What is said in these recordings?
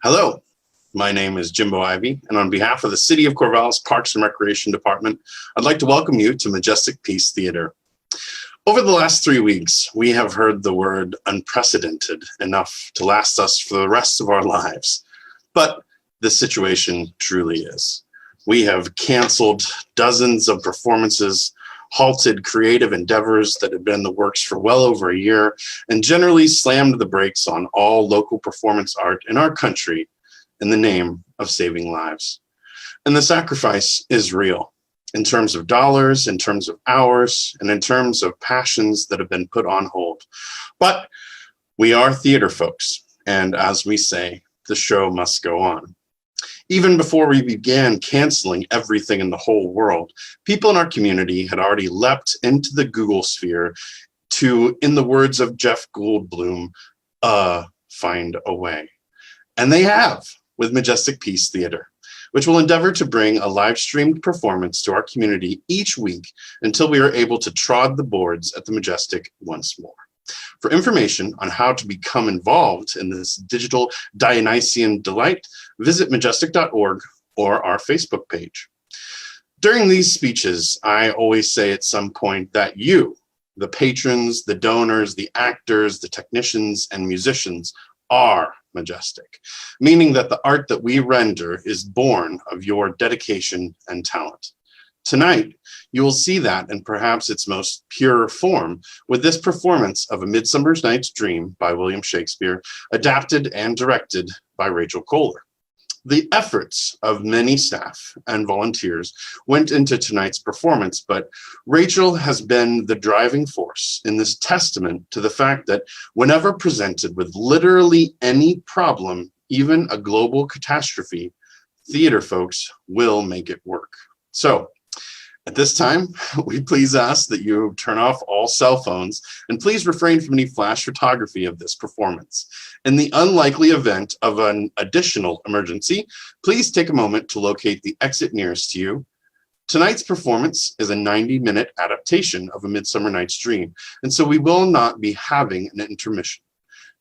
Hello, my name is Jimbo Ivey, and on behalf of the City of Corvallis Parks and Recreation Department, I'd like to welcome you to Majesticpiece Theatre. Over the last 3 weeks, we have heard the word unprecedented enough to last us for the rest of our lives. But the situation truly is. We have canceled dozens of performances, halted creative endeavors that had been in the works for well over a year, and generally slammed the brakes on all local performance art in our country in the name of saving lives. And the sacrifice is real, in terms of dollars, in terms of hours, and in terms of passions that have been put on hold. But we are theater folks, and as we say, the show must go on. Even before we began canceling everything in the whole world, people in our community had already leapt into the Google sphere to, in the words of Jeff Goldblum, find a way. And they have, with Majesticpiece Theatre, which will endeavor to bring a live-streamed performance to our community each week until we are able to trod the boards at the Majestic once more. For information on how to become involved in this digital Dionysian delight, visit majestic.org or our Facebook page. During these speeches, I always say at some point that you, the patrons, the donors, the actors, the technicians, and musicians are Majestic, meaning that the art that we render is born of your dedication and talent. Tonight, you will see that in perhaps its most pure form with this performance of A Midsummer Night's Dream by William Shakespeare, adapted and directed by Rachel Kohler. The efforts of many staff and volunteers went into tonight's performance, but Rachel has been the driving force in this testament to the fact that whenever presented with literally any problem, even a global catastrophe, theater folks will make it work. So, at this time, we please ask that you turn off all cell phones and please refrain from any flash photography of this performance. In the unlikely event of an additional emergency, please take a moment to locate the exit nearest to you. Tonight's performance is a 90-minute adaptation of A Midsummer Night's Dream, and so we will not be having an intermission.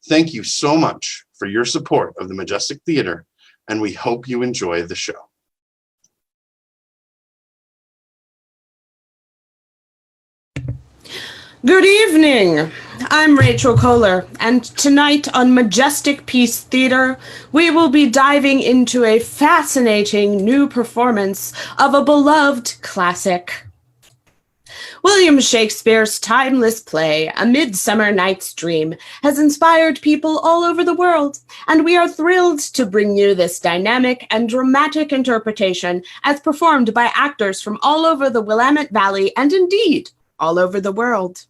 Thank you so much for your support of the Majestic Theatre, and we hope you enjoy the show. Good evening, I'm Rachel Kohler, and tonight on Majesticpiece Theatre, we will be diving into a fascinating new performance of a beloved classic. William Shakespeare's timeless play, A Midsummer Night's Dream, has inspired people all over the world, and we are thrilled to bring you this dynamic and dramatic interpretation as performed by actors from all over the Willamette Valley and indeed all over the world.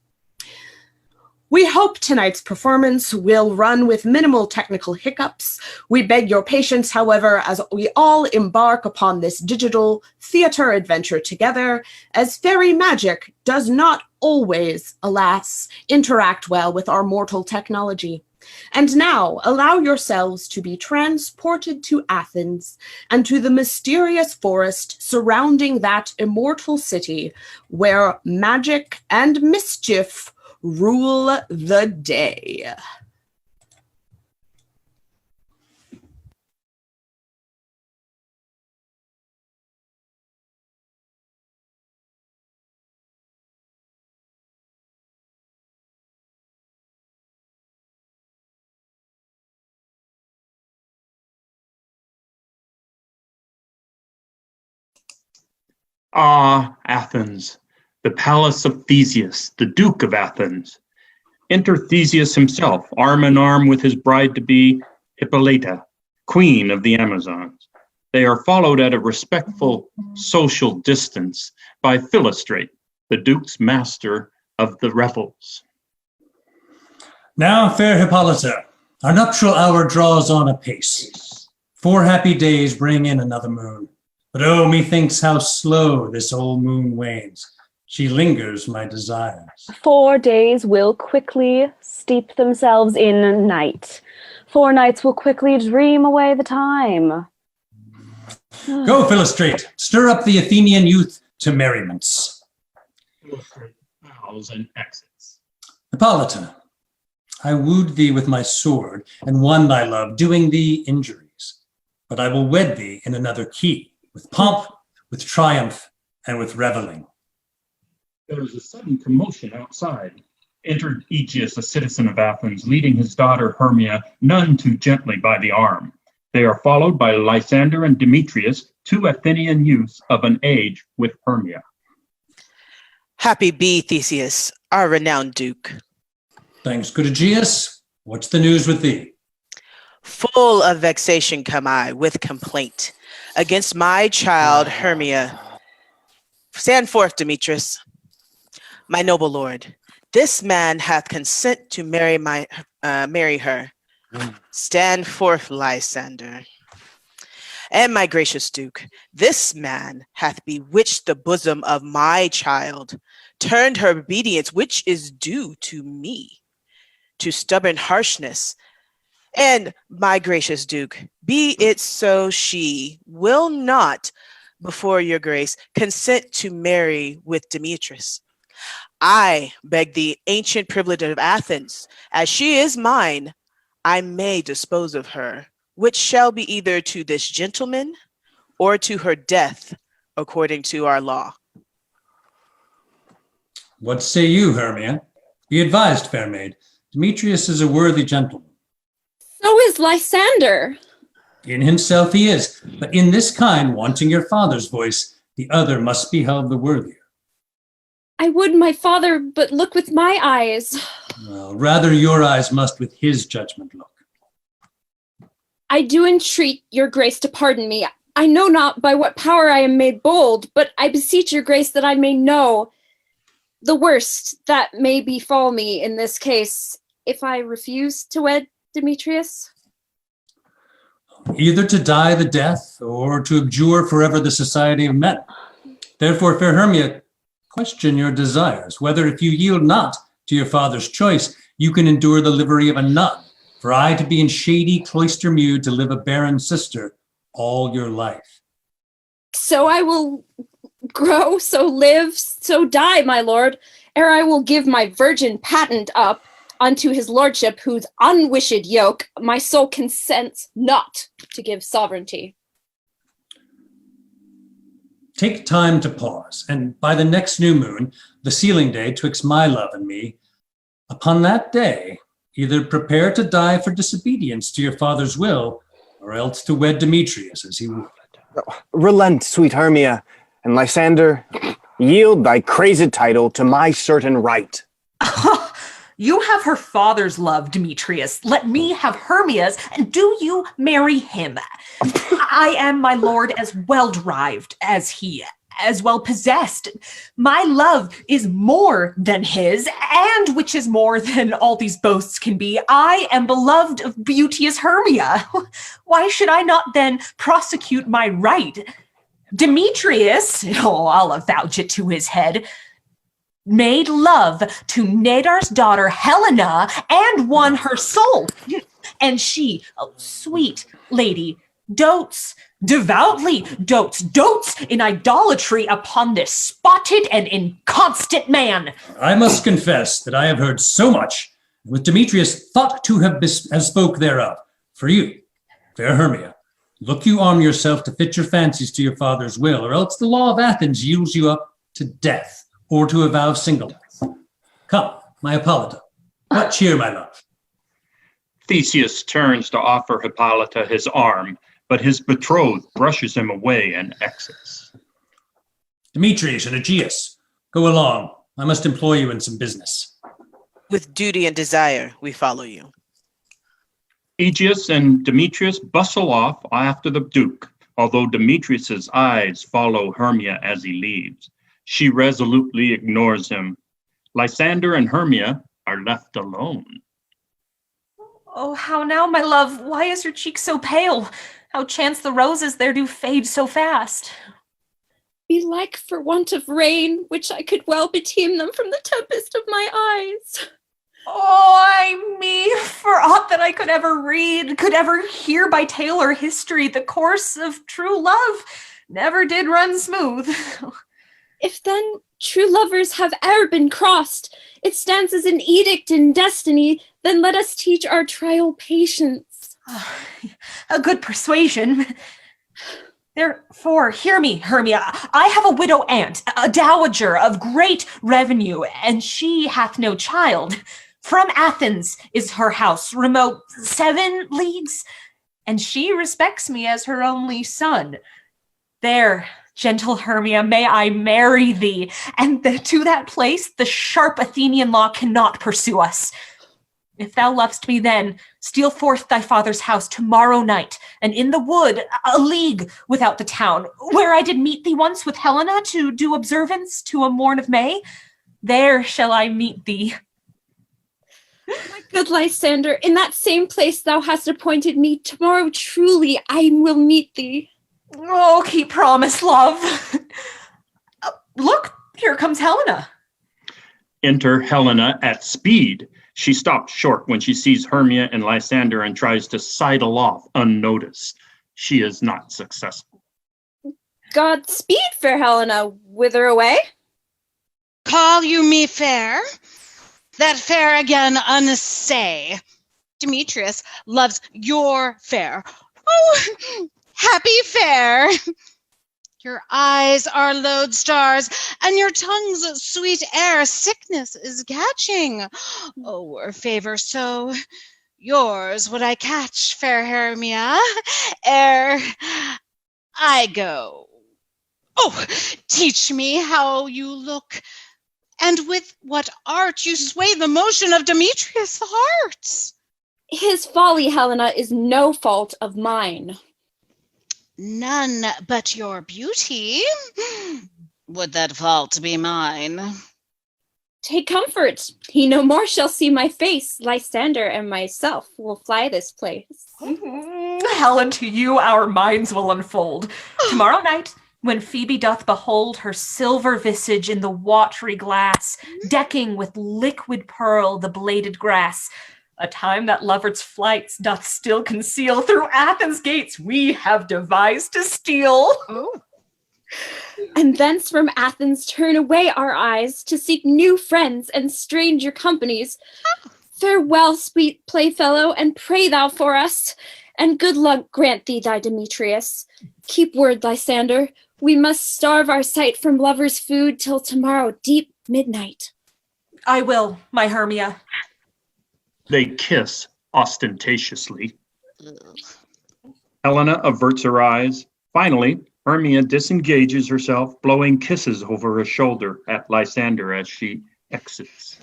We hope tonight's performance will run with minimal technical hiccups. We beg your patience, however, as we all embark upon this digital theater adventure together, as fairy magic does not always, alas, interact well with our mortal technology. And now, allow yourselves to be transported to Athens and to the mysterious forest surrounding that immortal city where magic and mischief rule the day. Ah, Athens, the palace of Theseus, the Duke of Athens. Enter Theseus himself, arm in arm with his bride-to-be, Hippolyta, queen of the Amazons. They are followed at a respectful social distance by Philostrate, the Duke's master of the revels. Now, fair Hippolyta, our nuptial hour draws on apace. 4 happy days bring in another moon. But oh, methinks how slow this old moon wanes. She lingers my desires. 4 days will quickly steep themselves in night. 4 nights will quickly dream away the time. Go, Philostrate, stir up the Athenian youth to merriments. Philostrate bows and exits. Hippolyta, I wooed thee with my sword and won thy love, doing thee injuries. but I will wed thee in another key, with pomp, with triumph, and with reveling. There is a sudden commotion outside. Entered Aegeus, a citizen of Athens, leading his daughter Hermia none too gently by the arm. They are followed by Lysander and Demetrius, two Athenian youths of an age with Hermia. Happy be Theseus, our renowned Duke. Thanks, good Aegeus. What's the news with thee? Full of vexation come I with complaint against my child Hermia. Stand forth, Demetrius. My noble lord, this man hath consent to marry her. Stand forth, Lysander. And my gracious Duke, this man hath bewitched the bosom of my child, turned her obedience, which is due to me, to stubborn harshness. And my gracious Duke, be it so she will not, before your grace, consent to marry with Demetrius. I beg the ancient privilege of Athens, as she is mine, I may dispose of her, which shall be either to this gentleman or to her death, according to our law. What say you, Hermia? Be advised, fair maid. Demetrius is a worthy gentleman. So is Lysander. In himself he is, but in this kind, wanting your father's voice, the other must be held the worthier. I would my father but look with my eyes. Well, rather your eyes must with his judgment look. I do entreat your grace to pardon me. I know not by what power I am made bold, but I beseech your grace that I may know the worst that may befall me in this case if I refuse to wed Demetrius. Either to die the death or to abjure forever the society of men. Therefore, fair Hermia, question your desires, whether if you yield not to your father's choice, you can endure the livery of a nun, for I to be in shady cloister mew to live a barren sister all your life. So I will grow, so live, so die, my lord, ere I will give my virgin patent up unto his lordship, whose unwished yoke my soul consents not to give sovereignty. Take time to pause, and by the next new moon, the sealing day twixt my love and me, upon that day, either prepare to die for disobedience to your father's will, or else to wed Demetrius as he would. Relent, sweet Hermia, and Lysander, yield thy crazed title to my certain right. You have her father's love, Demetrius. Let me have Hermia's, and do you marry him. I am, my lord, as well derived as he, as well possessed. My love is more than his, and which is more than all these boasts can be, I am beloved of beauteous Hermia. Why should I not then prosecute my right? Demetrius, I'll avouch it to his head, made love to Nadar's daughter Helena and won her soul. And she, sweet lady, devoutly dotes in idolatry upon this spotted and inconstant man. I must confess that I have heard so much, with Demetrius thought to have spoke thereof. For you, fair Hermia, look you arm yourself to fit your fancies to your father's will, or else the law of Athens yields you up to death, or to a vow of singleness. Come, my Hippolyta, what cheer, my love? Theseus turns to offer Hippolyta his arm, but his betrothed brushes him away and exits. Demetrius and Aegeus, go along. I must employ you in some business. With duty and desire, we follow you. Aegeus and Demetrius bustle off after the Duke, although Demetrius's eyes follow Hermia as he leaves. She resolutely ignores him. Lysander and Hermia are left alone. Oh, how now, my love? Why is your cheek so pale? How chance the roses there do fade so fast? Belike for want of rain, which I could well beteem them from the tempest of my eyes. Oh, I me, for aught that I could ever read, could ever hear by tale or history, the course of true love never did run smooth. If then true lovers have e'er been crossed, it stands as an edict in destiny, then let us teach our trial patience. a good persuasion. Therefore, hear me, Hermia. I have a widow aunt, a dowager of great revenue, and she hath no child. From Athens is her house, remote 7 leagues, and she respects me as her only son. There, gentle Hermia, may I marry thee, and to that place the sharp Athenian law cannot pursue us. If thou lovest me then, steal forth thy father's house tomorrow night, and in the wood, a league without the town, where I did meet thee once with Helena to do observance to a morn of May, there shall I meet thee. My good Lysander, in that same place thou hast appointed me, tomorrow truly I will meet thee. Oh, keep promise, love. Look, here comes Helena. Enter Helena at speed. She stops short when she sees Hermia and Lysander and tries to sidle off unnoticed. She is not successful. Godspeed, fair Helena. Whither away? Call you me fair? That fair again unsay. Demetrius loves your fair. Oh, happy fair! Your eyes are lodestars, and your tongue's sweet air sickness is catching. Oh, were favor so, yours would I catch, fair Hermia, ere I go. Oh, teach me how you look, and with what art you sway the motion of Demetrius' heart. His folly, Helena, is no fault of mine. None but your beauty. Would that fault be mine? Take comfort. He no more shall see my face. Lysander and myself will fly this place. Helen, to you our minds will unfold. Tomorrow night, when Phoebe doth behold her silver visage in the watery glass, decking with liquid pearl the bladed grass, a time that lover's flights doth still conceal, through Athens' gates we have devised to steal. Oh. And thence from Athens turn away our eyes to seek new friends and stranger companies. Farewell, sweet playfellow, and pray thou for us, and good luck grant thee thy Demetrius. Keep word, Lysander. We must starve our sight from lovers' food till tomorrow deep midnight. I will, my Hermia. They kiss ostentatiously. Helena averts her eyes. Finally, Hermia disengages herself, blowing kisses over her shoulder at Lysander as she exits.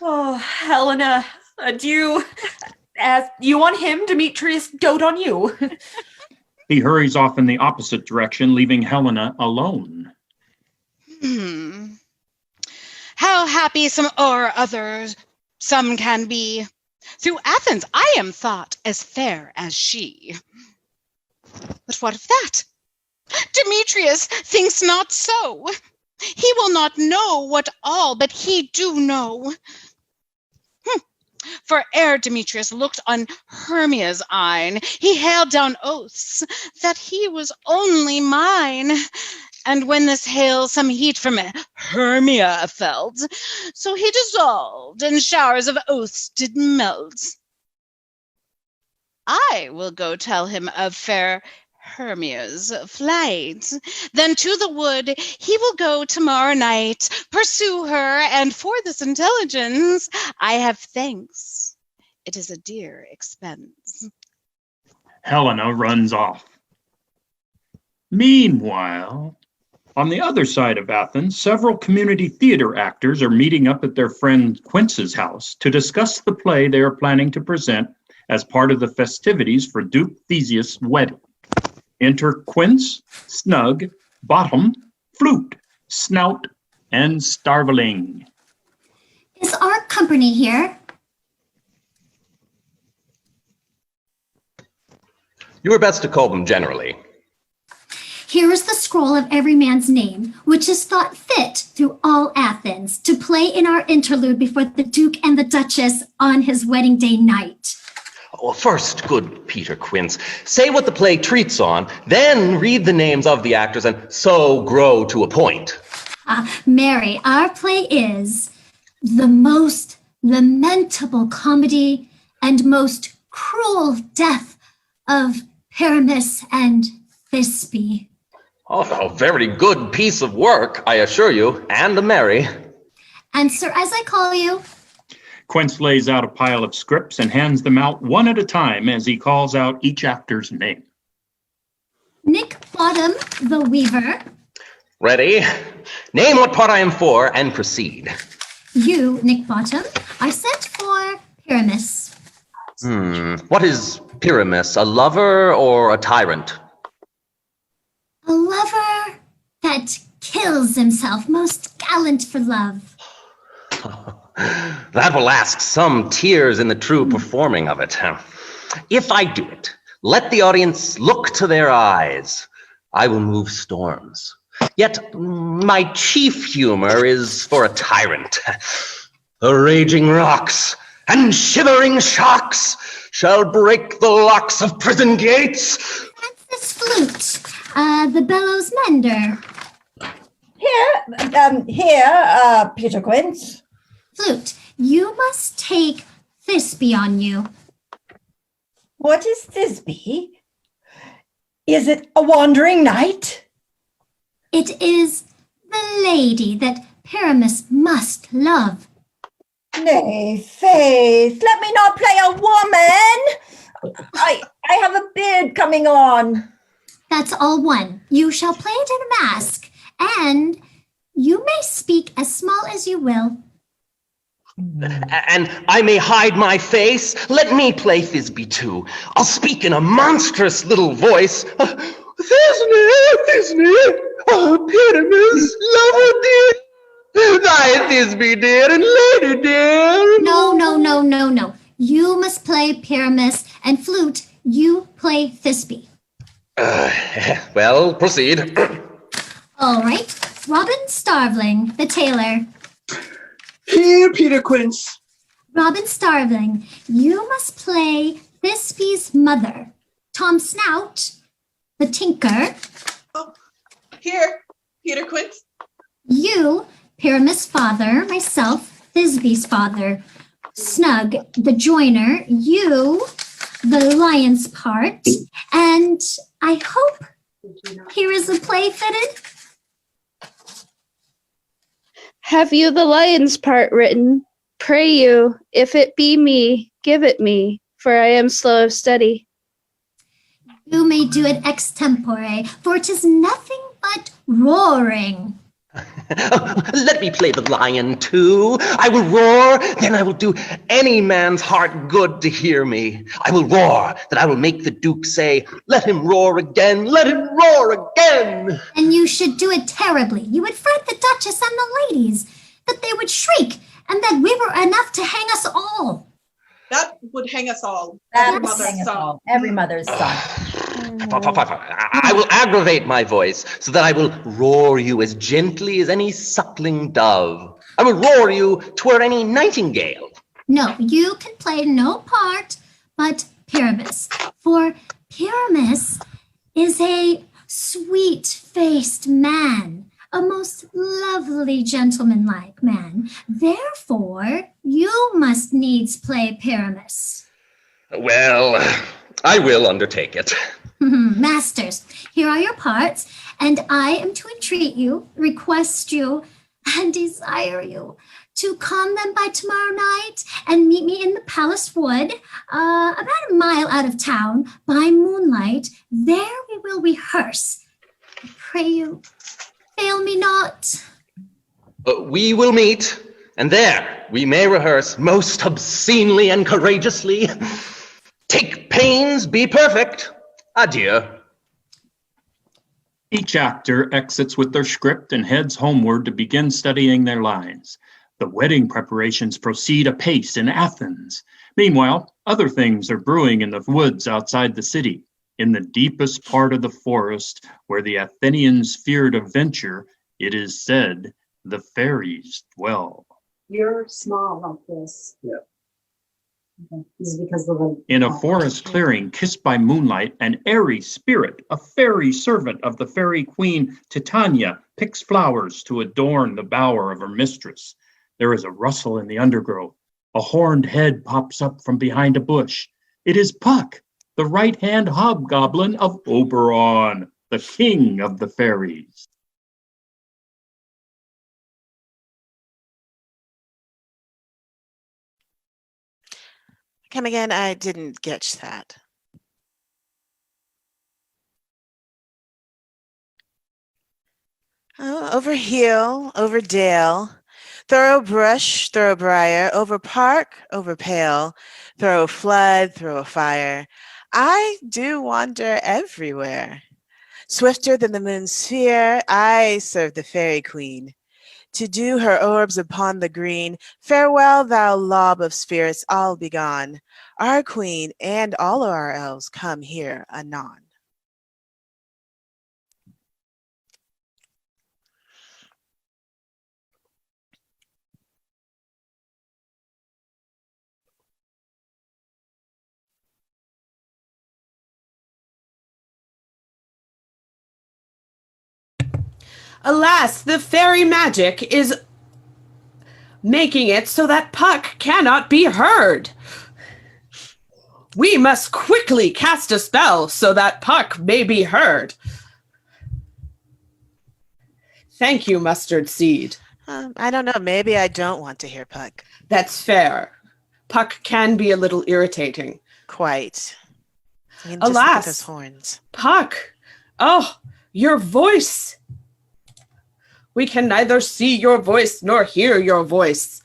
Oh, Helena, adieu. As you on him, Demetrius dote on you. He hurries off in the opposite direction, leaving Helena alone. How happy some or others some can be. Through Athens I am thought as fair as she. But what of that? Demetrius thinks not so. He will not know what all but he do know. For ere Demetrius looked on Hermia's eyne, he hailed down oaths that he was only mine. And when this hail some heat from Hermia felt, so he dissolved, and showers of oaths did melt. I will go tell him of fair Hermia's flight. Then to the wood he will go tomorrow night, pursue her, and for this intelligence I have thanks. It is a dear expense. Helena runs off. Meanwhile, on the other side of Athens, several community theater actors are meeting up at their friend Quince's house to discuss the play they are planning to present as part of the festivities for Duke Theseus' wedding. Enter Quince, Snug, Bottom, Flute, Snout, and Starveling. Is our company here? You are best to call them generally. Here is the scroll of every man's name, which is thought fit through all Athens to play in our interlude before the Duke and the Duchess on his wedding day night. Well, first, good Peter Quince, say what the play treats on, then read the names of the actors, and so grow to a point. Mary, our play is the most lamentable comedy and most cruel death of Pyramus and Thisbe. Oh, a very good piece of work, I assure you, and a merry. And sir, as I call you, Quince lays out a pile of scripts and hands them out one at a time as he calls out each actor's name. Nick Bottom, the Weaver. Ready? Name what part I am for and proceed. You, Nick Bottom, are sent for Pyramus. What is Pyramus, a lover or a tyrant? A lover that kills himself, most gallant for love. That will ask some tears in the true performing of it. If I do it, let the audience look to their eyes. I will move storms. Yet my chief humor is for a tyrant. The raging rocks and shivering shocks shall break the locks of prison gates. That's this flute, the bellows mender. Here, Peter Quince. Flute, you must take Thisbe on you. What is Thisbe? Is it a wandering knight? It is the lady that Pyramus must love. Nay, faith, let me not play a woman. I have a bid coming on. That's all one. You shall play it in a mask, and you may speak as small as you will. And I may hide my face. Let me play Thisbe too. I'll speak in a monstrous little voice. Thisbe, oh, Pyramus, lover dear, thy Thisbe dear and lady dear. No. You must play Pyramus, and Flute, you play Thisbe. Well, proceed. All right. Robin Starveling, the tailor. Here, Peter Quince. Robin Starveling, you must play Thisbe's mother. Tom Snout, the tinker. Oh, here, Peter Quince. You, Pyramus' father, myself, Thisbe's father. Snug, the joiner. You, the lion's part. And I hope here is a play fitted. Have you the lion's part written? Pray you, if it be me, give it me, for I am slow of study. You may do it extempore, for it is nothing but roaring. Let me play the lion too. I will roar, then I will do any man's heart good to hear me. I will roar, that I will make the Duke say, let him roar again, let him roar again. And you should do it terribly. You would fright the Duchess and the ladies, that they would shriek, and that we were enough to hang us all. That would hang us all. Every mother's son. Every mother's son. I will aggravate my voice so that I will roar you as gently as any suckling dove. I will roar you twere any nightingale. No, you can play no part but Pyramus, for Pyramus is a sweet-faced man, a most lovely gentleman-like man. Therefore, you must needs play Pyramus. Well, I will undertake it. Masters, here are your parts, and I am to entreat you, request you, and desire you to come them by tomorrow night and meet me in the Palace Wood, about a mile out of town, by moonlight. There we will rehearse. I pray you, fail me not. We will meet, and there we may rehearse most obscenely and courageously. Take pains, be perfect. Adieu. Each actor exits with their script and heads homeward to begin studying their lines. The wedding preparations proceed apace in Athens. Meanwhile, other things are brewing in the woods outside the city. In the deepest part of the forest, where the Athenians feared a venture, it is said the fairies dwell. You're small like this. Yeah. Okay. This is because of the... In a forest clearing kissed by moonlight, an airy spirit, a fairy servant of the fairy queen Titania, picks flowers to adorn the bower of her mistress. There is a rustle in the undergrowth. A horned head pops up from behind a bush. It is Puck, the right-hand hobgoblin of Oberon, the king of the fairies. Come again, I didn't get that. Oh, over hill, over dale, through brush, through briar, over park, over pale, through flood, through fire. I do wander everywhere. Swifter than the moon's sphere, I serve the fairy queen. To dew her orbs upon the green, farewell, thou lob of spirits, all be gone. Our queen and all our elves come here anon. Alas, the fairy magic is making it so that Puck cannot be heard. We must quickly cast a spell so that Puck may be heard. Thank you, Mustard Seed. I don't know. Maybe I don't want to hear Puck. That's fair. Puck can be a little irritating. Quite. I mean, just look at those horns. Puck! Oh, your voice! We can neither see your voice nor hear your voice.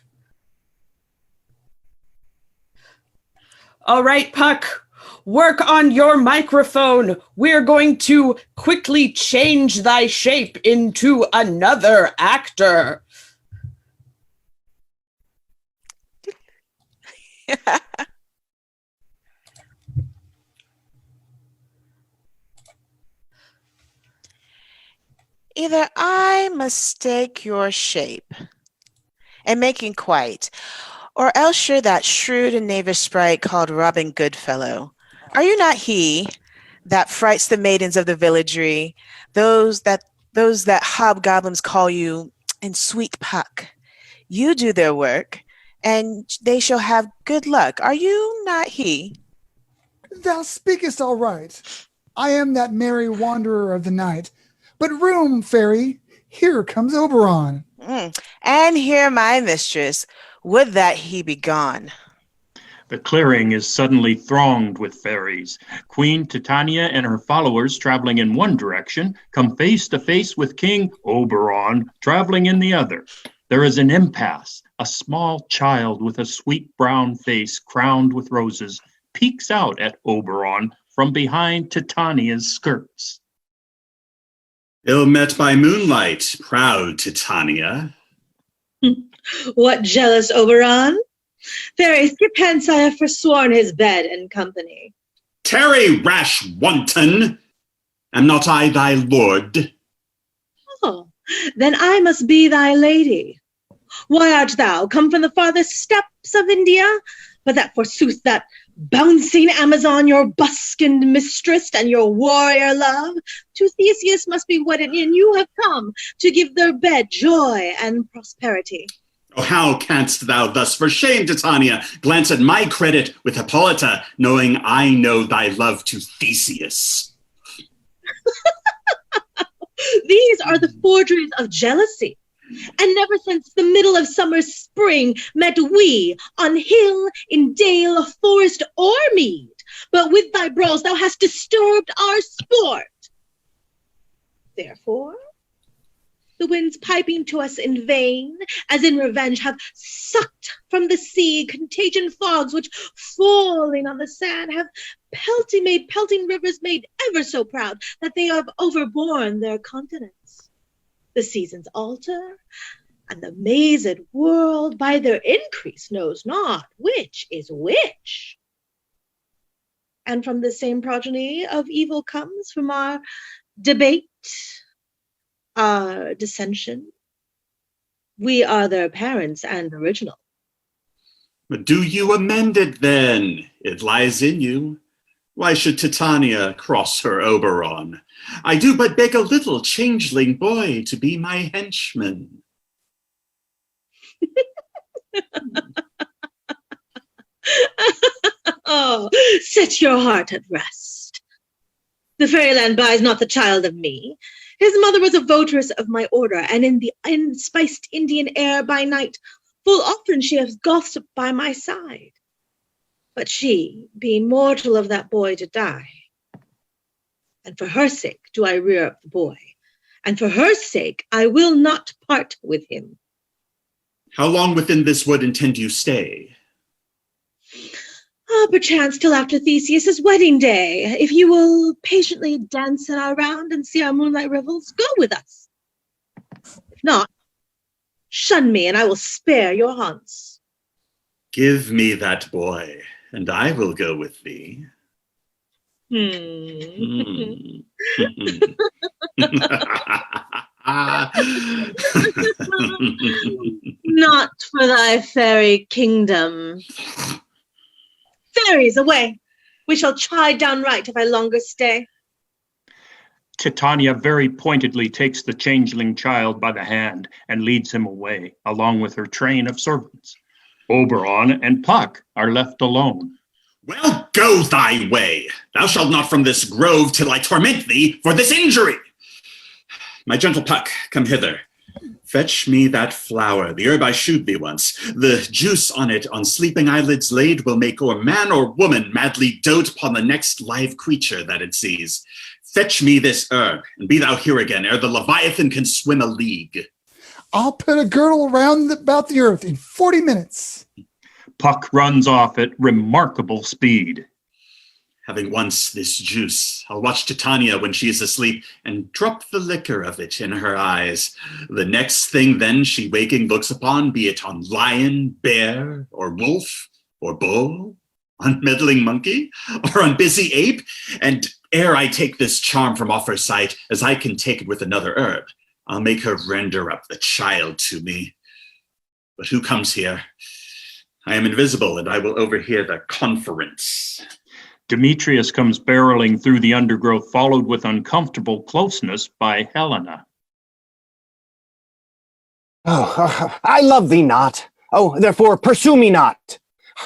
All right, Puck, work on your microphone. We're going to quickly change thy shape into another actor. Either I mistake your shape and making quite, or else you're that shrewd and knavish sprite called Robin Goodfellow. Are you not he that frights the maidens of the villagery, those that hobgoblins call you in sweet Puck? You do their work, and they shall have good luck. Are you not he? Thou speakest all right. I am that merry wanderer of the night. But room, fairy, here comes Oberon. And here my mistress, would that he be gone. The clearing is suddenly thronged with fairies. Queen Titania and her followers, traveling in one direction, come face to face with King Oberon, traveling in the other. There is an impasse. A small child with a sweet brown face crowned with roses peeks out at Oberon from behind Titania's skirts. Ill met by moonlight, proud Titania. What jealous Oberon? Fairy, skip hence, I have forsworn his bed and company. Tarry, rash wanton! Am not I thy lord? Oh, then I must be thy lady. Why art thou come from the farthest steppes of India? But that forsooth that bouncing Amazon, your buskined mistress and your warrior love, to Theseus must be wedded, and you have come to give their bed joy and prosperity. Oh, how canst thou thus, for shame, Titania, glance at my credit with Hippolyta, knowing I know thy love to Theseus? These are the forgeries of jealousy. And never since the middle of summer's spring met we on hill, in dale, forest, or mead. But with thy brawls thou hast disturbed our sport. Therefore, the winds piping to us in vain, as in revenge have sucked from the sea contagion fogs, which falling on the sand have made pelting rivers made ever so proud that they have overborne their continents. The seasons alter, and the mazed world by their increase knows not which is which. And from the same progeny of evil comes from our debate, our dissension. We are their parents and original. But do you amend it then? It lies in you. Why should Titania cross her Oberon? I do but beg a little changeling boy to be my henchman. Oh, set your heart at rest. The fairyland buys not the child of me. His mother was a votaress of my order, and in the unspiced Indian air by night, full often she has gossiped by my side. But she, being mortal of that boy to die, and for her sake do I rear up the boy, and for her sake I will not part with him. How long within this wood intend you stay? Perchance till after Theseus's wedding day. If you will patiently dance in our round and see our moonlight revels, go with us. If not, shun me and I will spare your haunts. Give me that boy, and I will go with thee. Not for thy fairy kingdom. Fairies, away! We shall chide downright if I longer stay. Titania very pointedly takes the changeling child by the hand and leads him away, along with her train of servants. Oberon and Puck are left alone. Well, go thy way. Thou shalt not from this grove till I torment thee for this injury. My gentle Puck, come hither. Fetch me that flower, the herb I shewed thee once. The juice on it, on sleeping eyelids laid, will make or man or woman madly dote upon the next live creature that it sees. Fetch me this herb, and be thou here again, ere the Leviathan can swim a league. I'll put a girdle around about the earth in 40 minutes. Puck runs off at remarkable speed. Having once this juice, I'll watch Titania when she is asleep and drop the liquor of it in her eyes. The next thing then she waking looks upon, be it on lion, bear, or wolf, or bull, on meddling monkey, or on busy ape, and ere I take this charm from off her sight, as I can take it with another herb, I'll make her render up the child to me. But who comes here? I am invisible, and I will overhear the conference. Demetrius comes barreling through the undergrowth, followed with uncomfortable closeness by Helena. Oh, I love thee not. Oh, therefore pursue me not.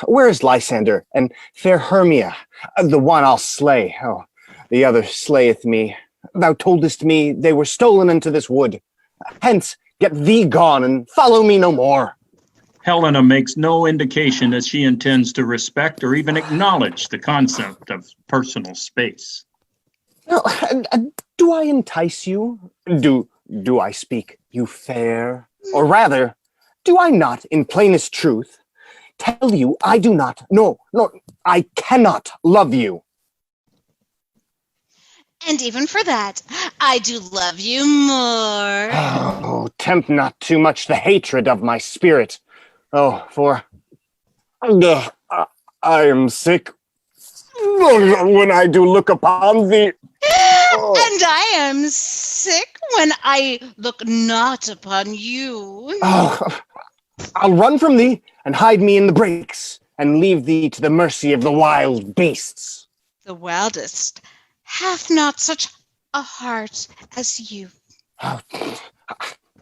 Where is Lysander and fair Hermia? The one I'll slay. Oh, the other slayeth me. Thou toldest me they were stolen into this wood. Hence, get thee gone and follow me no more. Helena makes no indication that she intends to respect or even acknowledge the concept of personal space. No, do I entice you? Do I speak you fair? Or rather, do I not, in plainest truth, tell you I do not, no, I cannot love you? And even for that, I do love you more. Oh, tempt not too much the hatred of my spirit. Oh, for I am sick when I do look upon thee. Oh. And I am sick when I look not upon you. Oh, I'll run from thee and hide me in the brakes and leave thee to the mercy of the wild beasts. The wildest hath not such a heart as you. Oh,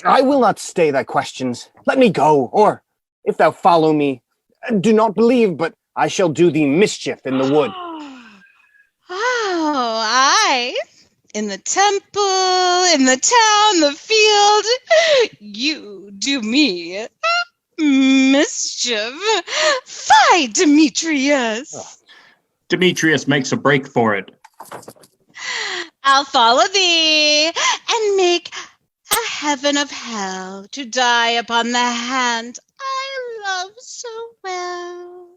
I will not stay thy questions. Let me go, or if thou follow me, do not believe, but I shall do thee mischief in the wood. Oh, I, in the temple, in the town, the field, you do me mischief. Fie, Demetrius. Demetrius makes a break for it. I'll follow thee and make a heaven of hell to die upon the hand I love so well.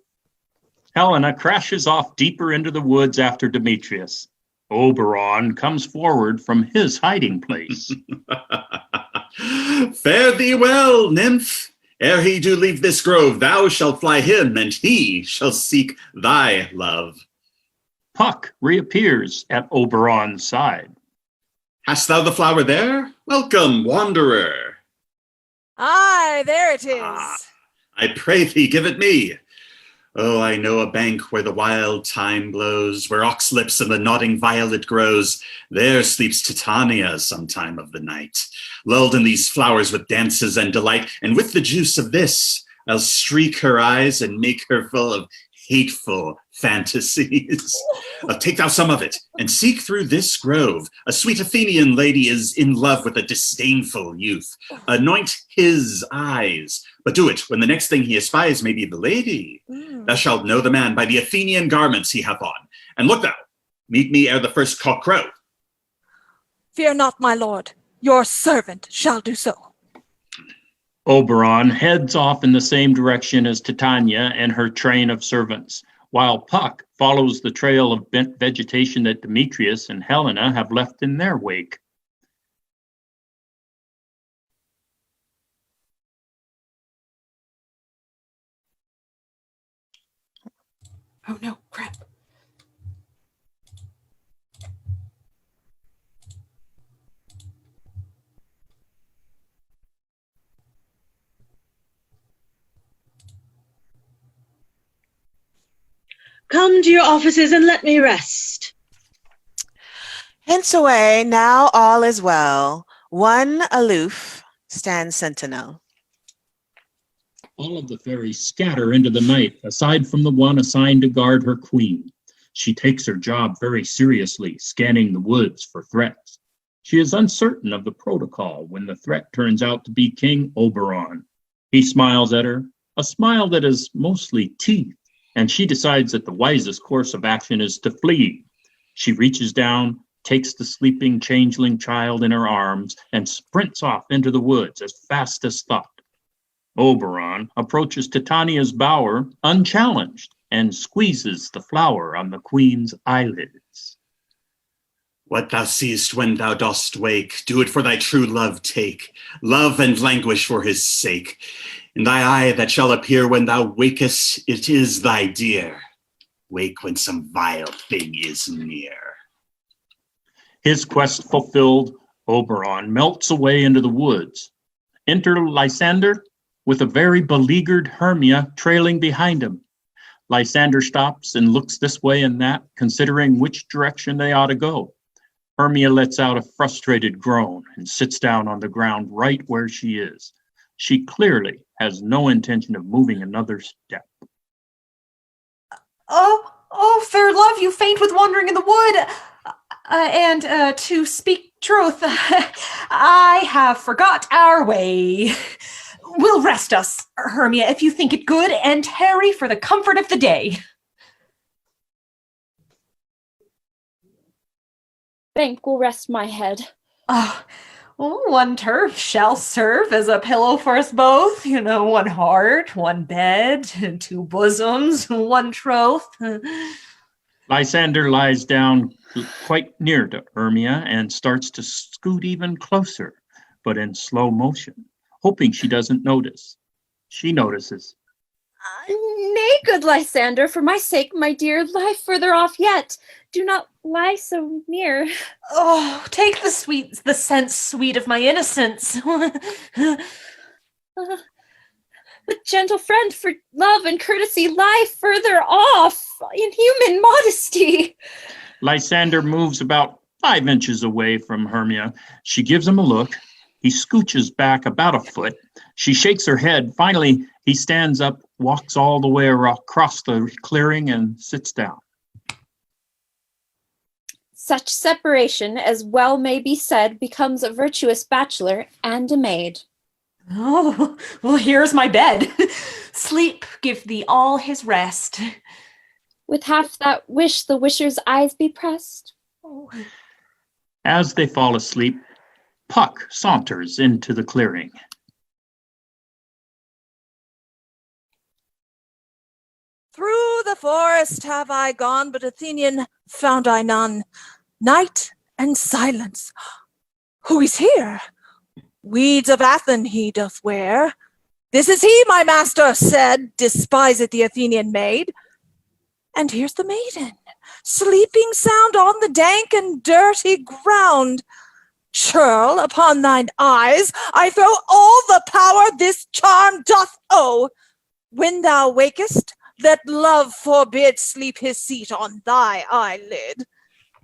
Helena crashes off deeper into the woods after Demetrius. Oberon comes forward from his hiding place. Fare thee well, nymph. Ere he do leave this grove, thou shalt fly him, and he shall seek thy love. Puck reappears at Oberon's side. Hast thou the flower there? Welcome, wanderer. Aye, there it is. I pray thee, give it me. Oh, I know a bank where the wild thyme blows, where oxlips and the nodding violet grows. There sleeps Titania sometime of the night, lulled in these flowers with dances and delight. And with the juice of this, I'll streak her eyes and make her full of hateful fantasies. Take thou some of it, and seek through this grove. A sweet Athenian lady is in love with a disdainful youth. Anoint his eyes, but do it when the next thing he espies may be the lady. Thou shalt know the man by the Athenian garments he hath on. And look thou, meet me ere the first cock crow. Fear not, my lord. Your servant shall do so. Oberon heads off in the same direction as Titania and her train of servants, while Puck follows the trail of bent vegetation that Demetrius and Helena have left in their wake. Oh no, crap. Come to your offices and let me rest. Hence away, now all is well. One aloof stands sentinel. All of the fairies scatter into the night, aside from the one assigned to guard her queen. She takes her job very seriously, scanning the woods for threats. She is uncertain of the protocol when the threat turns out to be King Oberon. He smiles at her, a smile that is mostly teeth, and she decides that the wisest course of action is to flee. She reaches down, takes the sleeping changeling child in her arms, and sprints off into the woods as fast as thought. Oberon approaches Titania's bower unchallenged and squeezes the flower on the queen's eyelids. What thou seest when thou dost wake, do it for thy true love take. Love and languish for his sake. In thy eye that shall appear when thou wakest, it is thy dear. Wake when some vile thing is near. His quest fulfilled, Oberon melts away into the woods. Enter Lysander with a very beleaguered Hermia trailing behind him. Lysander stops and looks this way and that, considering which direction they ought to go. Hermia lets out a frustrated groan and sits down on the ground right where she is. She clearly has no intention of moving another step. Oh, fair love, you faint with wandering in the wood. And to speak truth, I have forgot our way. We'll rest us, Hermia, if you think it good, and tarry for the comfort of the day. Bank will rest my head. One turf shall serve as a pillow for us both. You know, one heart, one bed, two bosoms, one troth. Lysander lies down quite near to Hermia and starts to scoot even closer, but in slow motion, hoping she doesn't notice. She notices. Nay, good Lysander, for my sake, my dear, lie further off yet. Do not lie so near. Oh, take the sense sweet of my innocence. But gentle friend, for love and courtesy, lie further off in human modesty. Lysander moves about 5 inches away from Hermia. She gives him a look. He scooches back about a foot. She shakes her head. Finally, he stands up, walks all the way across the clearing, and sits down. Such separation, as well may be said, becomes a virtuous bachelor and a maid. Oh, well, here's my bed. Sleep, give thee all his rest. With half that wish the wisher's eyes be pressed. Oh. As they fall asleep, Puck saunters into the clearing. Through the forest have I gone, but Athenian found I none. Night and silence. Who is here? Weeds of Athens he doth wear. This is he, my master said, despiseth the Athenian maid. And here's the maiden, sleeping sound on the dank and dirty ground. Churl, upon thine eyes I throw all the power this charm doth owe. When thou wakest, let love forbid sleep his seat on thy eyelid.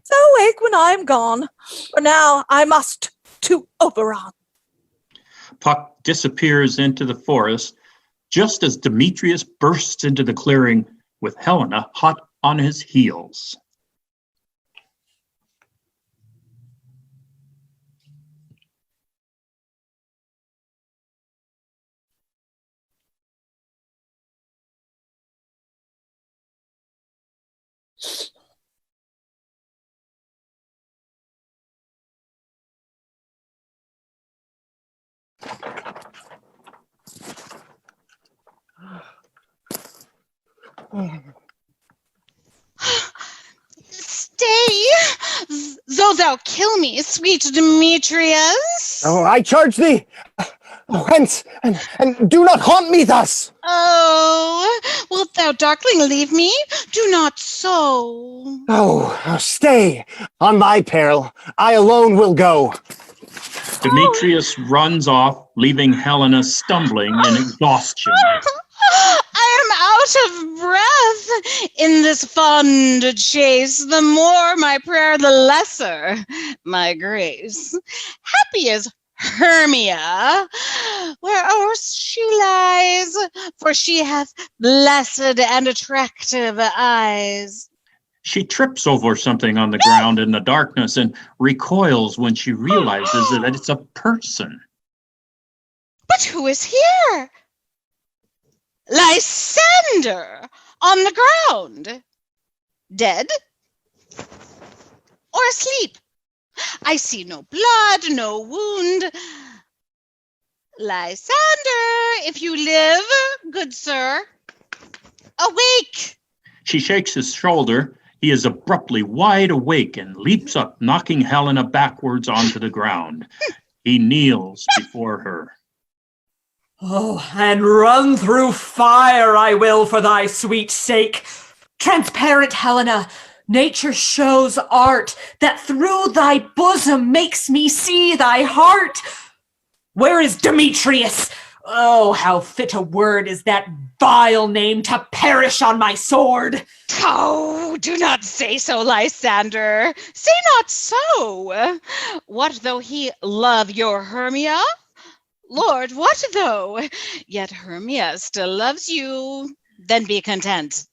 So wake when I am gone, for now I must to Oberon. Puck disappears into the forest just as Demetrius bursts into the clearing with Helena hot on his heels. Stay, though thou kill me, sweet Demetrius. Oh, I charge thee! Hence, and do not haunt me thus! Oh, wilt thou, darkling, leave me? Do not so. Oh, stay! On thy peril, I alone will go. Demetrius runs off, leaving Helena stumbling in exhaustion. I am out of breath in this fond chase. The more my prayer, the lesser my grace. Happy is Hermia, where she lies, for she hath blessed and attractive eyes. She trips over something on the ground in the darkness and recoils when she realizes that it's a person. But who is here? Lysander on the ground. Dead? Or asleep? I see no blood, no wound. Lysander, if you live, good sir, awake. She shakes his shoulder. He is abruptly wide awake and leaps up, knocking Helena backwards onto the ground. He kneels before her. Oh, and run through fire I will for thy sweet sake. Transparent Helena, nature shows art that through thy bosom makes me see thy heart. Where is Demetrius? Oh, how fit a word is that vile name to perish on my sword. Oh, do not say so, Lysander. Say not so. What though he love your Hermia? Lord, what though? Yet Hermia still loves you. Then be content.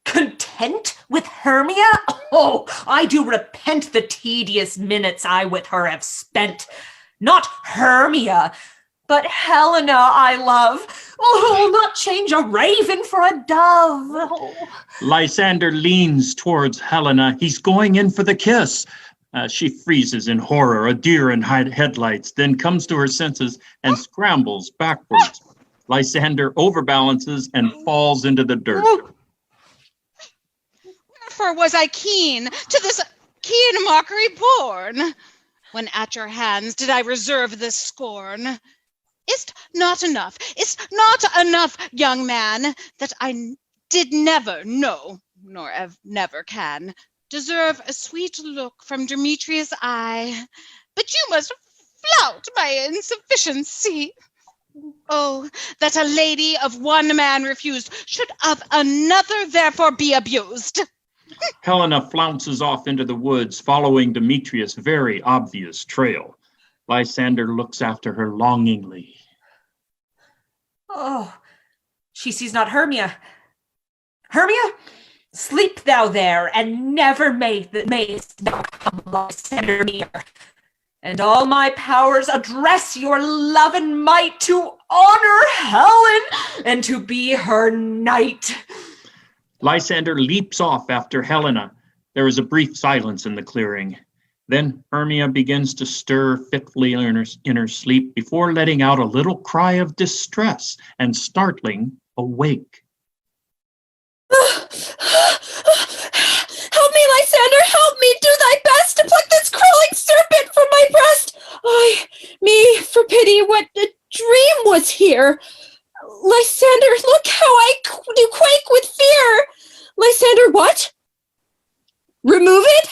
Content with Hermia? Oh, I do repent the tedious minutes I with her have spent. Not Hermia, but Helena I love. Oh, who will not change a raven for a dove. Oh. Lysander leans towards Helena. He's going in for the kiss. She freezes in horror, a deer in headlights, then comes to her senses and scrambles backwards. Lysander overbalances and falls into the dirt. Wherefore was I keen to this keen mockery born? When at your hands did I reserve this scorn? Is't not enough, young man, that I did never know, nor never can, deserve a sweet look from Demetrius' eye, but you must flout my insufficiency. Oh, that a lady of one man refused should of another therefore be abused. Helena flounces off into the woods, following Demetrius' very obvious trail. Lysander looks after her longingly. Oh, she sees not Hermia. Hermia, sleep thou there, and never mayst thou come Lysander near. And all my powers address your love and might to honor Helen and to be her knight. Lysander leaps off after Helena. There is a brief silence in the clearing. Then Hermia begins to stir fitfully in her sleep before letting out a little cry of distress and startling awake. Help me, Lysander, help me! Do thy best to pluck this crawling serpent from my breast! Me, for pity, what a dream was here! Lysander, look how I do quake with fear! Lysander, what? Remove it?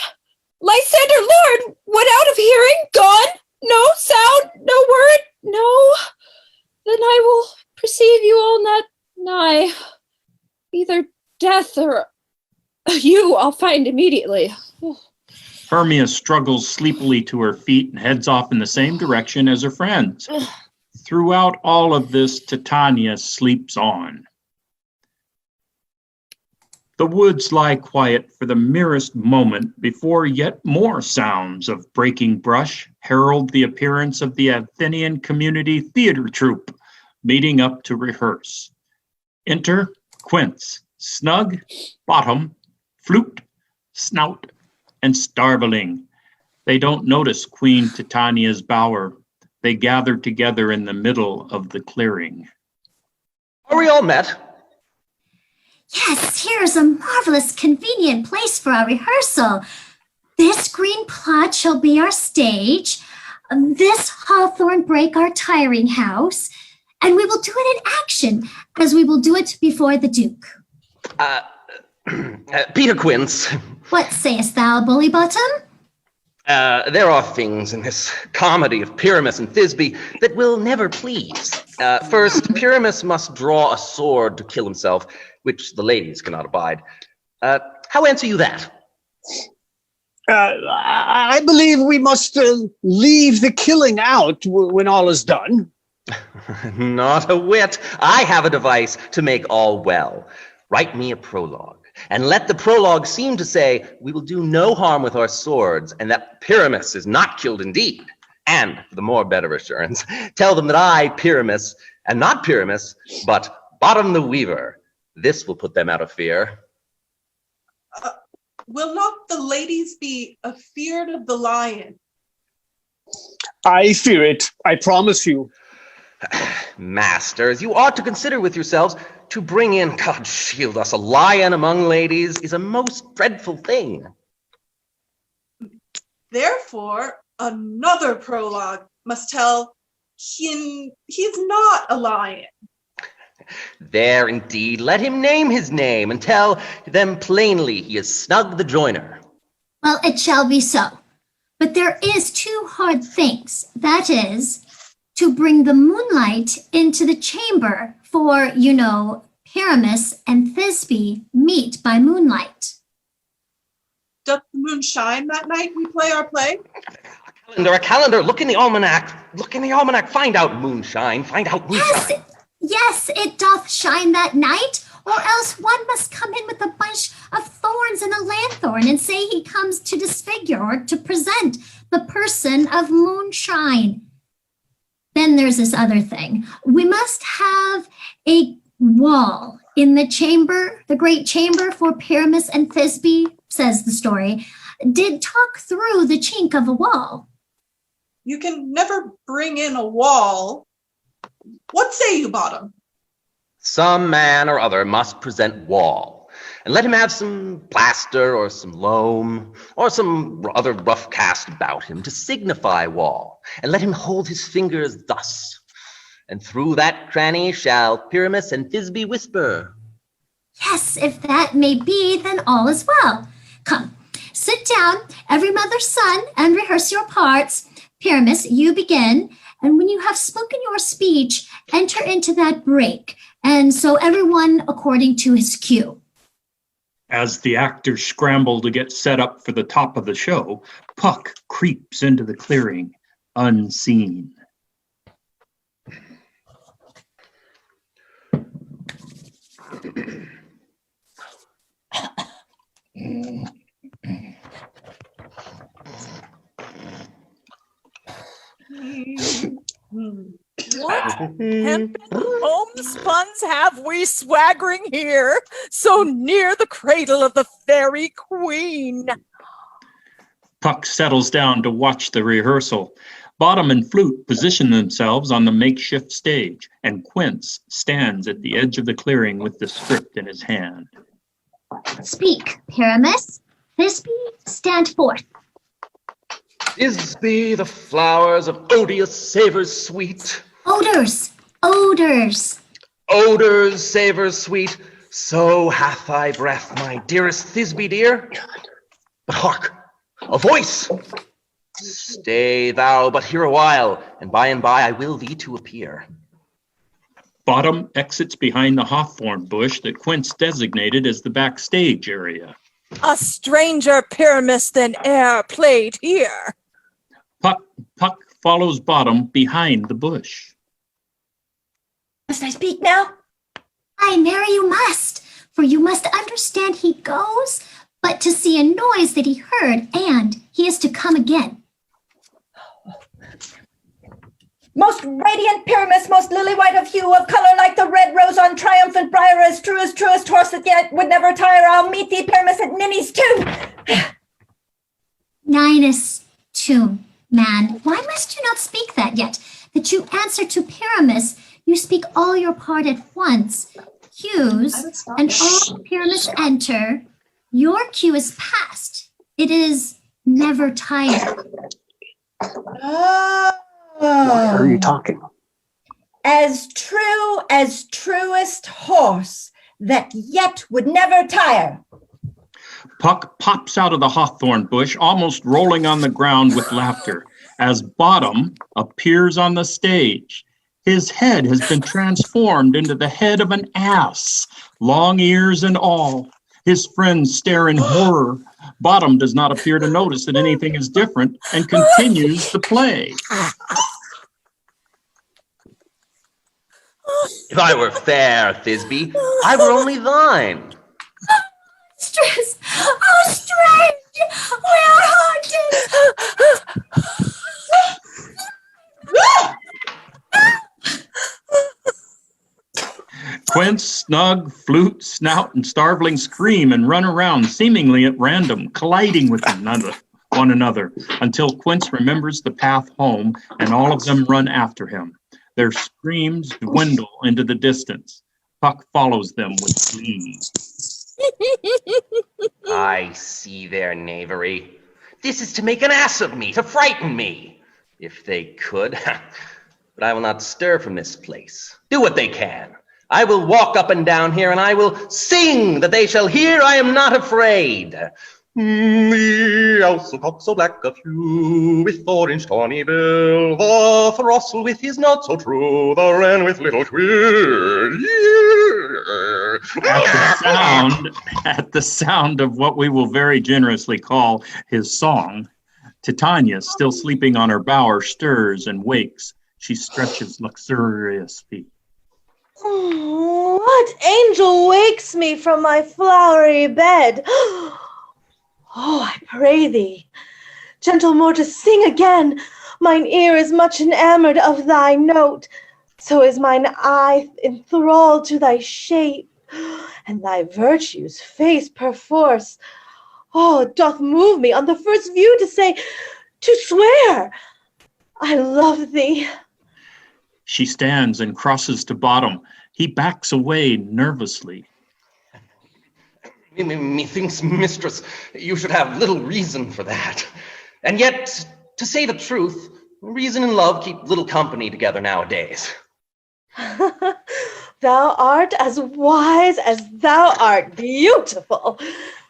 Lysander, Lord, what out of hearing? Gone? No sound? No word? No? Then I will perceive you all not nigh. Either death or you I'll find immediately. Hermia struggles sleepily to her feet and heads off in the same direction as her friends. Throughout all of this, Titania sleeps on. The woods lie quiet for the merest moment before yet more sounds of breaking brush herald the appearance of the Athenian Community Theatre troupe, meeting up to rehearse. Enter Quince, Snug, Bottom, Flute, Snout, and Starveling. They don't notice Queen Titania's bower. They gather together in the middle of the clearing. Are we all met? Yes, here's a marvelous, convenient place for our rehearsal. This green plot shall be our stage, this hawthorn brake our tiring house, and we will do it in action, as we will do it before the Duke. Peter Quince. What sayest thou, Bully Bottom? There are things in this comedy of Pyramus and Thisbe that will never please. First, Pyramus must draw a sword to kill himself, which the ladies cannot abide. How answer you that? I believe we must leave the killing out when all is done. Not a whit. I have a device to make all well. Write me a prologue, and let the prologue seem to say, we will do no harm with our swords, and that Pyramus is not killed indeed. And, for the more better assurance, tell them that I, Pyramus, am not Pyramus, but Bottom the Weaver. This will put them out of fear. Will not the ladies be afeard of the lion? I fear it, I promise you. Masters, you ought to consider with yourselves to bring in, God shield us, a lion among ladies is a most dreadful thing. Therefore, another prologue must tell he's not a lion. There indeed, let him name his name and tell them plainly he is Snug the Joiner. Well, it shall be so. But there is two hard things. That is, to bring the moonlight into the chamber for, Pyramus and Thisbe meet by moonlight. Doth the moon shine that night we play our play? A calendar, look in the almanac, find out moonshine, Yes, it doth shine that night, or else one must come in with a bunch of thorns and a lanthorn and say he comes to disfigure or to present the person of moonshine. Then there's this other thing. We must have a wall in the chamber, the great chamber, for Pyramus and Thisbe, says the story, did talk through the chink of a wall. You can never bring in a wall. What say you, Bottom? Some man or other must present wall, and let him have some plaster or some loam or some other rough cast about him to signify wall, and let him hold his fingers thus, and through that cranny shall Pyramus and Thisbe whisper. Yes, if that may be, then all is well. Come, sit down, every mother's son, and rehearse your parts. Pyramus, you begin, and when you have spoken your speech, enter into that break, and so everyone according to his cue. As the actors scramble to get set up for the top of the show, Puck creeps into the clearing, unseen. What hempen homespuns have we swaggering here, so near the cradle of the fairy queen? Puck settles down to watch the rehearsal. Bottom and Flute position themselves on the makeshift stage, and Quince stands at the edge of the clearing with the script in his hand. Speak, Pyramus. Thisbe, stand forth. Thisbe, the flowers of odious savors sweet. Odors. Odors, savors sweet. So hath thy breath, my dearest Thisbe dear. But hark, a voice. Stay thou but here a while, and by I will thee to appear. Bottom exits behind the hawthorn bush that Quince designated as the backstage area. A stranger Pyramus than e'er played here. Puck follows Bottom behind the bush. Must I speak now? Aye, Mary, you must. For you must understand he goes, but to see a noise that he heard, and he is to come again. Most radiant Pyramus, most lily white of hue, of color like the red rose on triumphant briar, as truest horse that yet would never tire. I'll meet thee, Pyramus, at Ninny's tomb. Ninus tomb, man, why must you not speak that yet? That you answer to Pyramus, you speak all your part at once. Cues, and all Pyramus enter. Your cue is past. It is never tired. Why are you talking? As true as truest horse that yet would never tire. Puck pops out of the hawthorn bush, almost rolling on the ground with laughter, as Bottom appears on the stage. His head has been transformed into the head of an ass, long ears and all. His friends stare in horror. Bottom does not appear to notice that anything is different and continues to play. If I were fair, Thisbe, I were only thine. Stress! Oh, strange! We are haunted! Quince, Snug, Flute, Snout, and Starveling scream and run around, seemingly at random, colliding with one another, until Quince remembers the path home, and all of them run after him. Their screams dwindle into the distance. Puck follows them with glee. I see their knavery. This is to make an ass of me, to frighten me. If they could. But I will not stir from this place. Do what they can. I will walk up and down here, and I will sing that they shall hear I am not afraid. The ouse so cock so black of hue, with orange tawny bill, the throstle with his not so true, the wren with little quill. At the sound of what we will very generously call his song, Titania, still sleeping on her bower, stirs and wakes. She stretches luxuriously. Oh, what angel wakes me from my flowery bed? Oh, I pray thee, gentle Mortis, sing again. Mine ear is much enamored of thy note, so is mine eye enthralled to thy shape, and thy virtues face perforce. Oh, doth move me on the first view to swear, I love thee. She stands and crosses to Bottom. He backs away nervously. Methinks, mistress, you should have little reason for that. And yet, to say the truth, reason and love keep little company together nowadays. Thou art as wise as thou art beautiful.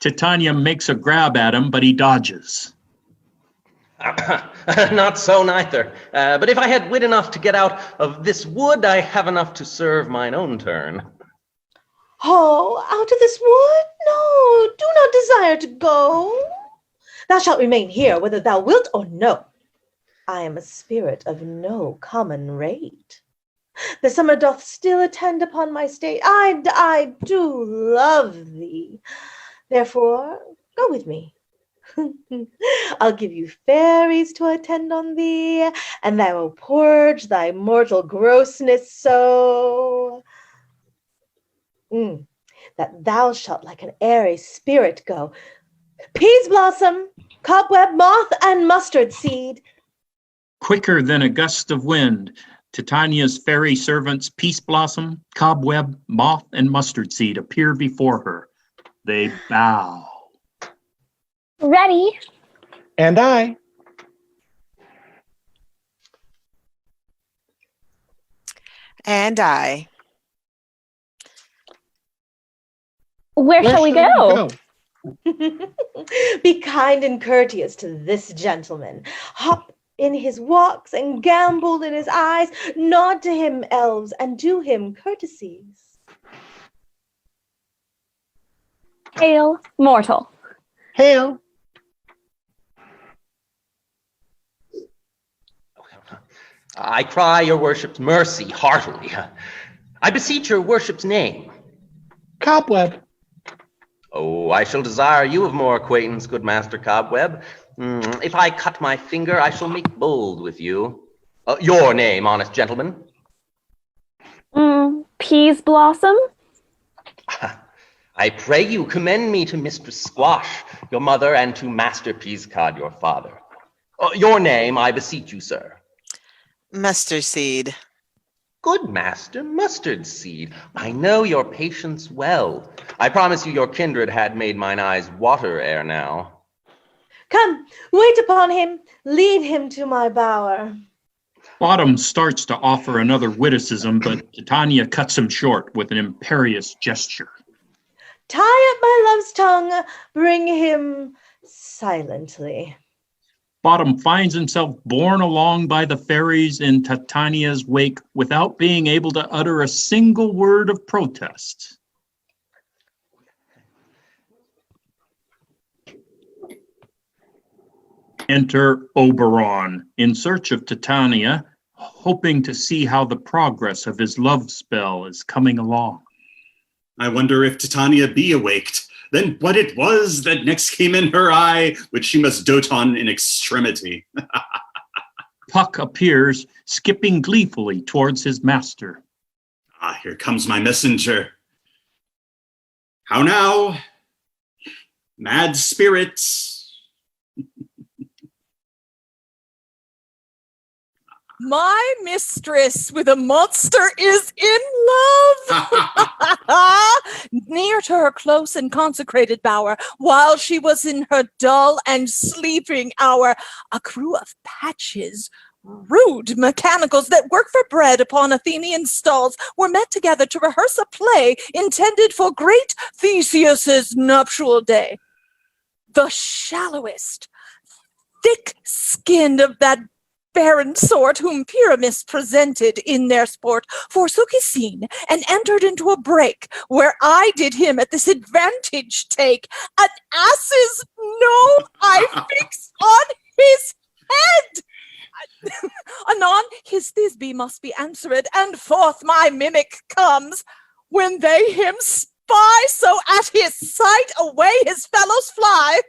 Titania makes a grab at him, but he dodges. Not so neither. But if I had wit enough to get out of this wood, I have enough to serve mine own turn. Oh, out of this wood? No, do not desire to go. Thou shalt remain here, whether thou wilt or no. I am a spirit of no common rate. The summer doth still attend upon my state. I do love thee. Therefore, go with me. I'll give you fairies to attend on thee, and they will purge thy mortal grossness so that thou shalt like an airy spirit go. Peas blossom, cobweb, moth, and mustard seed. Quicker than a gust of wind, Titania's fairy servants, Peace Blossom, Cobweb, Moth, and Mustard Seed, appear before her. They bow. Ready. And I. And I. Where shall we go? Be kind and courteous to this gentleman. Hop in his walks and gambol in his eyes. Nod to him, elves, and do him courtesies. Hail, mortal. Hail. I cry your worship's mercy heartily. I beseech your worship's name. Cobweb. Oh, I shall desire you of more acquaintance, good Master Cobweb. If I cut my finger, I shall make bold with you. Your name, honest gentleman? Peas Blossom? I pray you commend me to Mistress Squash, your mother, and to Master Peascod, your father. Your name, I beseech you, sir. Mustard Seed. Good master, Mustard Seed. I know your patience well. I promise you your kindred had made mine eyes water ere now. Come, wait upon him. Lead him to my bower. Bottom starts to offer another witticism, but Titania cuts him short with an imperious gesture. Tie up my love's tongue. Bring him silently. Bottom finds himself borne along by the fairies in Titania's wake without being able to utter a single word of protest. Enter Oberon in search of Titania, hoping to see how the progress of his love spell is coming along. I wonder if Titania be awaked. Then what it was that next came in her eye, which she must dote on in extremity. Puck appears, skipping gleefully towards his master. Ah, here comes my messenger. How now, mad spirits? My mistress with a monster is in love. Near to her close and consecrated bower, while she was in her dull and sleeping hour, a crew of patches, rude mechanicals that work for bread upon Athenian stalls, were met together to rehearse a play intended for great Theseus's nuptial day. The shallowest, thick-skinned of that barren sort whom Pyramus presented in their sport forsook his scene and entered into a break, where I did him at this advantage take an ass's no I fix on his head. Anon his Thisbe must be answered, and forth my mimic comes, when they him spy, so at his sight away his fellows fly.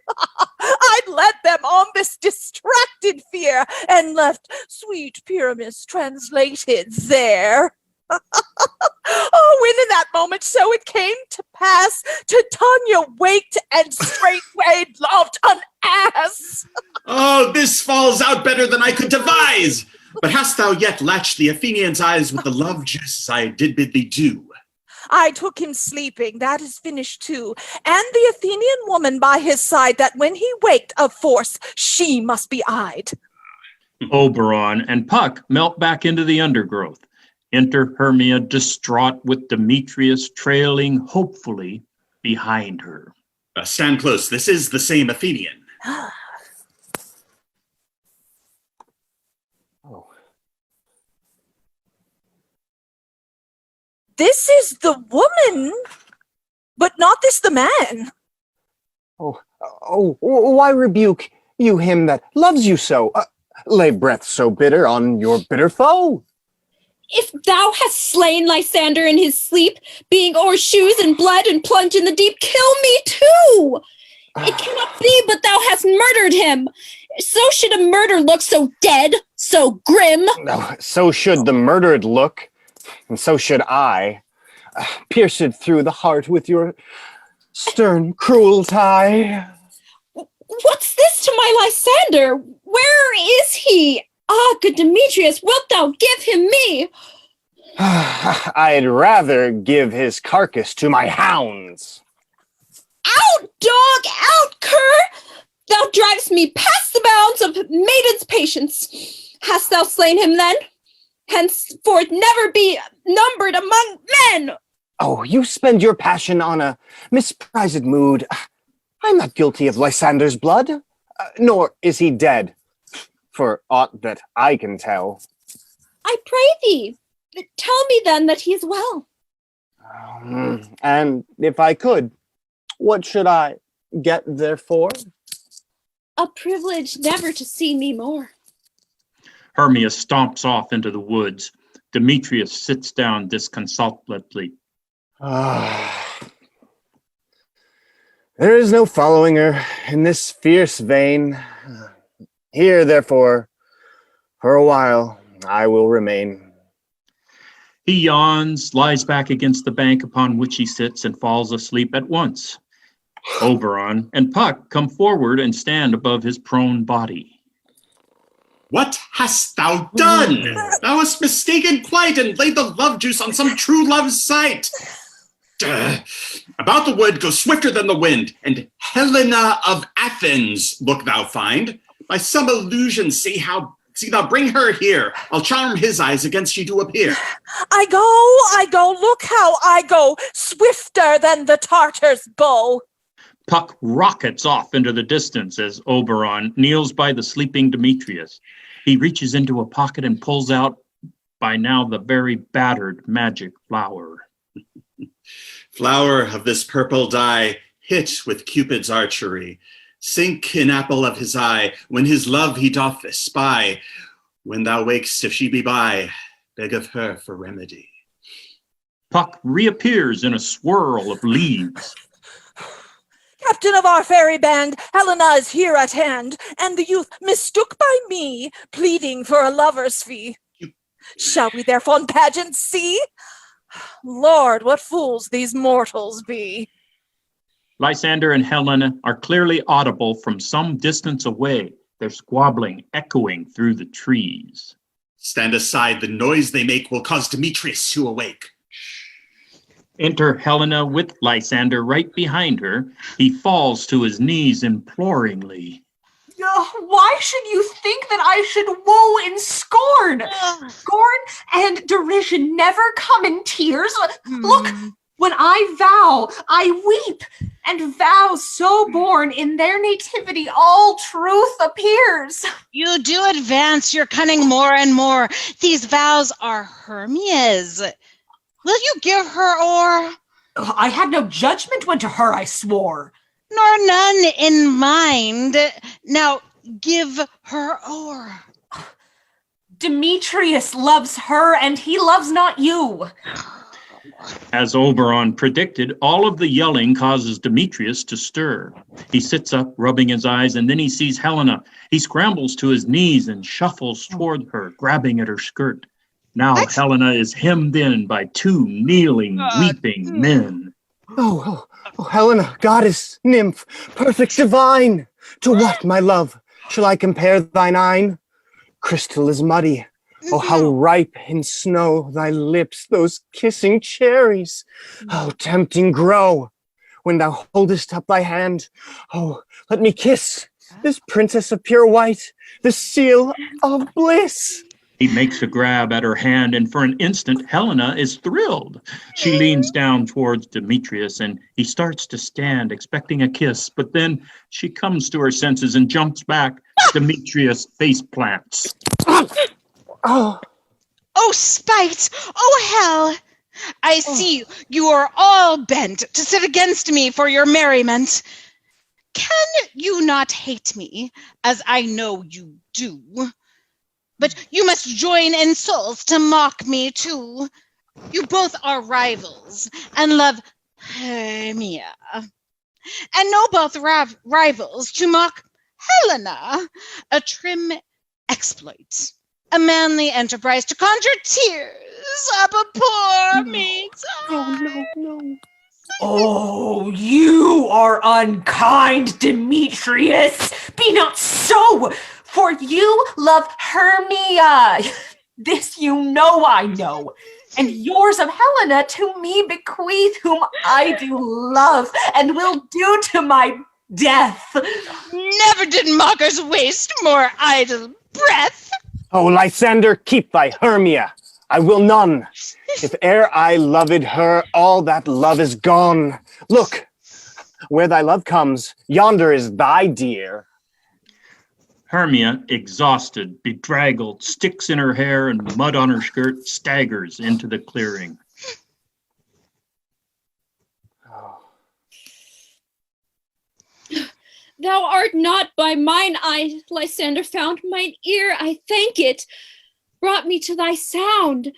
I led them on this distracted fear, and left sweet Pyramus translated there. Oh, when in that moment so it came to pass, Titania waked and straightway loved an ass. Oh, this falls out better than I could devise. But hast thou yet latched the Athenians' eyes with the love juice I did bid thee do? I took him sleeping, that is finished too, and the Athenian woman by his side, that when he waked of force, she must be eyed. Oberon and Puck melt back into the undergrowth. Enter Hermia, distraught, with Demetrius trailing hopefully behind her. Stand close, this is the same Athenian. This is the woman, but not this the man. Why rebuke you him that loves you so? Lay breath so bitter on your bitter foe. If thou hast slain Lysander in his sleep, being o'er shoes and blood and plunge in the deep, kill me too! It cannot be but thou hast murdered him. So should a murder look, so dead, so grim. No, so should the murdered look, and so should I, pierced through the heart with your stern cruelty. What's this to my Lysander? Where is he? Ah, good Demetrius, wilt thou give him me? I'd rather give his carcass to my hounds. Out, dog, out, cur! Thou drivest me past the bounds of maiden's patience. Hast thou slain him then? Henceforth never be numbered among men. Oh, you spend your passion on a misprized mood. I'm not guilty of Lysander's blood, nor is he dead, for aught that I can tell. I pray thee, tell me then that he is well. And if I could, what should I get therefore? A privilege never to see me more. Hermia stomps off into the woods. Demetrius sits down disconsolately. There is no following her in this fierce vein. Here, therefore, for a while, I will remain. He yawns, lies back against the bank upon which he sits, and falls asleep at once. Oberon and Puck come forward and stand above his prone body. What hast thou done? Thou hast mistaken quite and laid the love juice on some true love's sight. About the wood go swifter than the wind, and Helena of Athens look thou find. By some illusion see thou bring her here. I'll charm his eyes against she do appear. I go, look how I go, swifter than the Tartar's bow. Puck rockets off into the distance as Oberon kneels by the sleeping Demetrius. He reaches into a pocket and pulls out, by now the very battered, magic flower. Flower of this purple dye, hit with Cupid's archery, sink in apple of his eye, when his love he doth espy. When thou wakest, if she be by, beg of her for remedy. Puck reappears in a swirl of leaves. Captain of our fairy band, Helena is here at hand, and the youth mistook by me, pleading for a lover's fee. Shall we their fond pageant see? Lord, what fools these mortals be. Lysander and Helena are clearly audible from some distance away, their squabbling echoing through the trees. Stand aside, the noise they make will cause Demetrius to awake. Enter Helena with Lysander right behind her. He falls to his knees imploringly. Why should you think that I should woo in scorn? Scorn and derision never come in tears. Look, when I vow, I weep, and vows so born in their nativity all truth appears. You do advance your cunning more and more. These vows are Hermia's. Will you give her o'er? I had no judgment when to her I swore. Nor none in mind. Now give her o'er. Demetrius loves her, and he loves not you. As Oberon predicted, all of the yelling causes Demetrius to stir. He sits up, rubbing his eyes, and then he sees Helena. He scrambles to his knees and shuffles toward her, grabbing at her skirt. Now Helena is hemmed in by two kneeling, weeping men. Oh, Helena, goddess, nymph, perfect divine! To what, my love, shall I compare thine eyne? Crystal is muddy. Oh, how ripe in snow thy lips, those kissing cherries! How tempting grow, when thou holdest up thy hand. Oh, let me kiss this princess of pure white, the seal of bliss. He makes a grab at her hand, and for an instant, Helena is thrilled. She leans down towards Demetrius, and he starts to stand, expecting a kiss, but then she comes to her senses and jumps back. Demetrius face plants. Oh, spite! Oh, hell! I see you are all bent to sit against me for your merriment. Can you not hate me, as I know you do? But you must join in souls to mock me too. You both are rivals and love Hermia. And know both rivals to mock Helena, a trim exploit, a manly enterprise to conjure tears up a poor meek's eye. No. Oh, you are unkind, Demetrius. Be not so, for you love Hermia. This you know I know. And yours of Helena to me bequeath, whom I do love and will do to my death. Never did mockers waste more idle breath. Oh, Lysander, keep thy Hermia. I will none. If e'er I loved her, all that love is gone. Look, where thy love comes, yonder is thy dear. Hermia, exhausted, bedraggled, sticks in her hair and mud on her skirt, staggers into the clearing. Thou art not by mine eye, Lysander, found mine ear, I thank it, brought me to thy sound.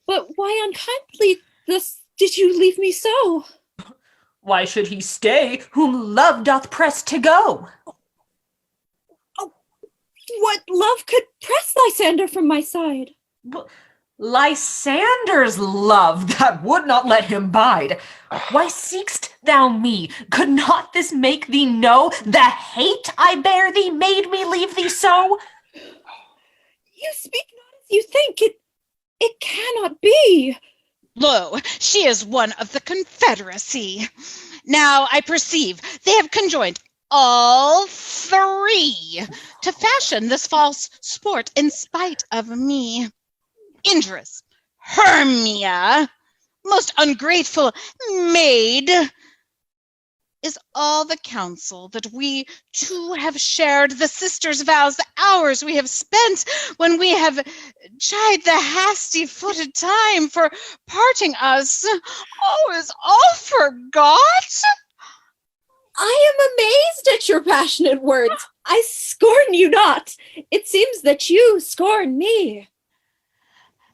But why unkindly thus did you leave me so? Why should he stay, whom love doth press to go? What love could press Lysander from my side? Lysander's love that would not let him bide. Why seek'st thou me? Could not this make thee know the hate I bear thee made me leave thee so? You speak not as you think. It cannot be. Lo, she is one of the Confederacy. Now I perceive they have conjoined all three to fashion this false sport in spite of me. Injurious Hermia, most ungrateful maid, is all the counsel that we two have shared, the sisters' vows, the hours we have spent when we have chid the hasty-footed time for parting us. Oh, is all forgot? I am amazed at your passionate words. I scorn you not. It seems that you scorn me.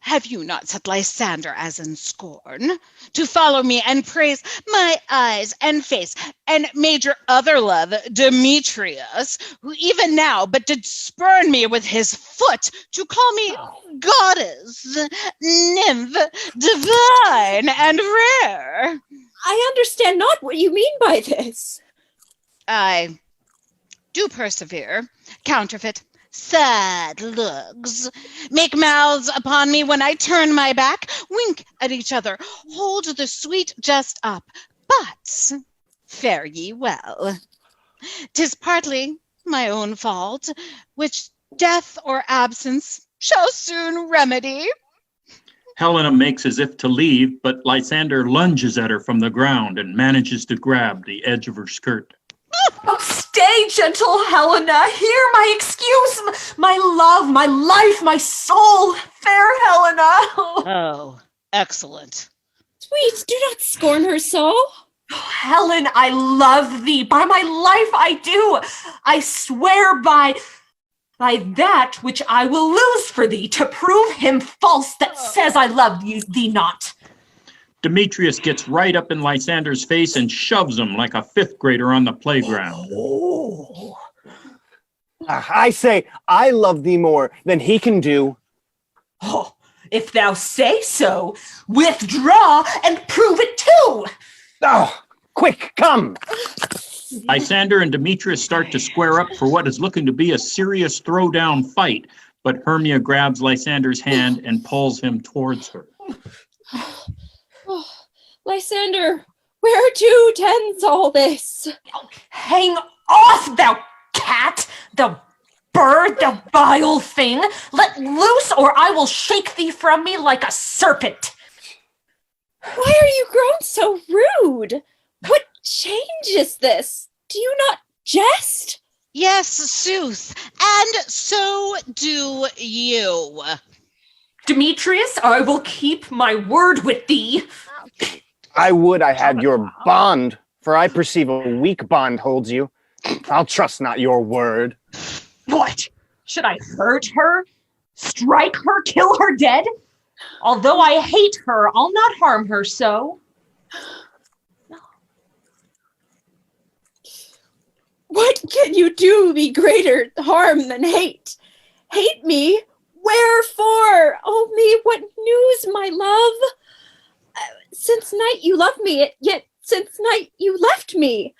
Have you not set Lysander as in scorn, to follow me and praise my eyes and face, and made your other love, Demetrius, who even now but did spurn me with his foot, to call me goddess, nymph, divine, and rare? I understand not what you mean by this. I do persevere, counterfeit sad looks, make mouths upon me when I turn my back, wink at each other, hold the sweet jest up, but fare ye well. 'Tis partly my own fault, which death or absence shall soon remedy. Helena makes as if to leave, but Lysander lunges at her from the ground and manages to grab the edge of her skirt. Oh, stay, gentle Helena. Hear my excuse, my love, my life, my soul, fair Helena. Oh, excellent. Sweet, do not scorn her so. Helen, I love thee. By my life I do. I swear by that which I will lose for thee, to prove him false that says I love thee not. Demetrius gets right up in Lysander's face and shoves him like a fifth grader on the playground. Oh. I say, I love thee more than he can do. Oh, if thou say so, withdraw and prove it too. Oh, quick, come. Lysander and Demetrius start to square up for what is looking to be a serious throwdown fight, but Hermia grabs Lysander's hand and pulls him towards her. Oh, Lysander, where to tends all this? Hang off, thou cat, thou bird, thou vile thing. Let loose, or I will shake thee from me like a serpent. Why are you grown so rude? What change is this? Do you not jest? Yes, sooth, and so do you. Demetrius, I will keep my word with thee. I would I had your bond, for I perceive a weak bond holds you. I'll trust not your word. What? Should I hurt her? Strike her? Kill her dead? Although I hate her, I'll not harm her so. What can you do me greater harm than hate? Hate me? Wherefore? Oh me, what news, my love? Since night you loved me, yet since night you left me.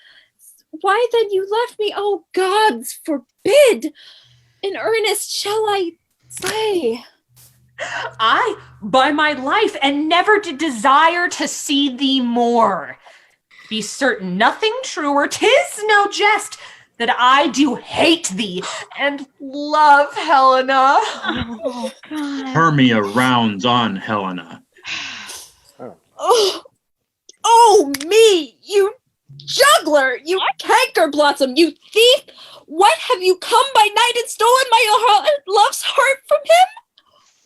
Why then you left me? Oh, gods forbid! In earnest shall I say? I, by my life, and never did desire to see thee more. Be certain nothing truer, 'tis no jest, that I do hate thee and love Helena. Oh, God. Hermia rounds on Helena. Oh me, you juggler, you canker blossom, you thief! What, have you come by night and stolen my love's heart from him?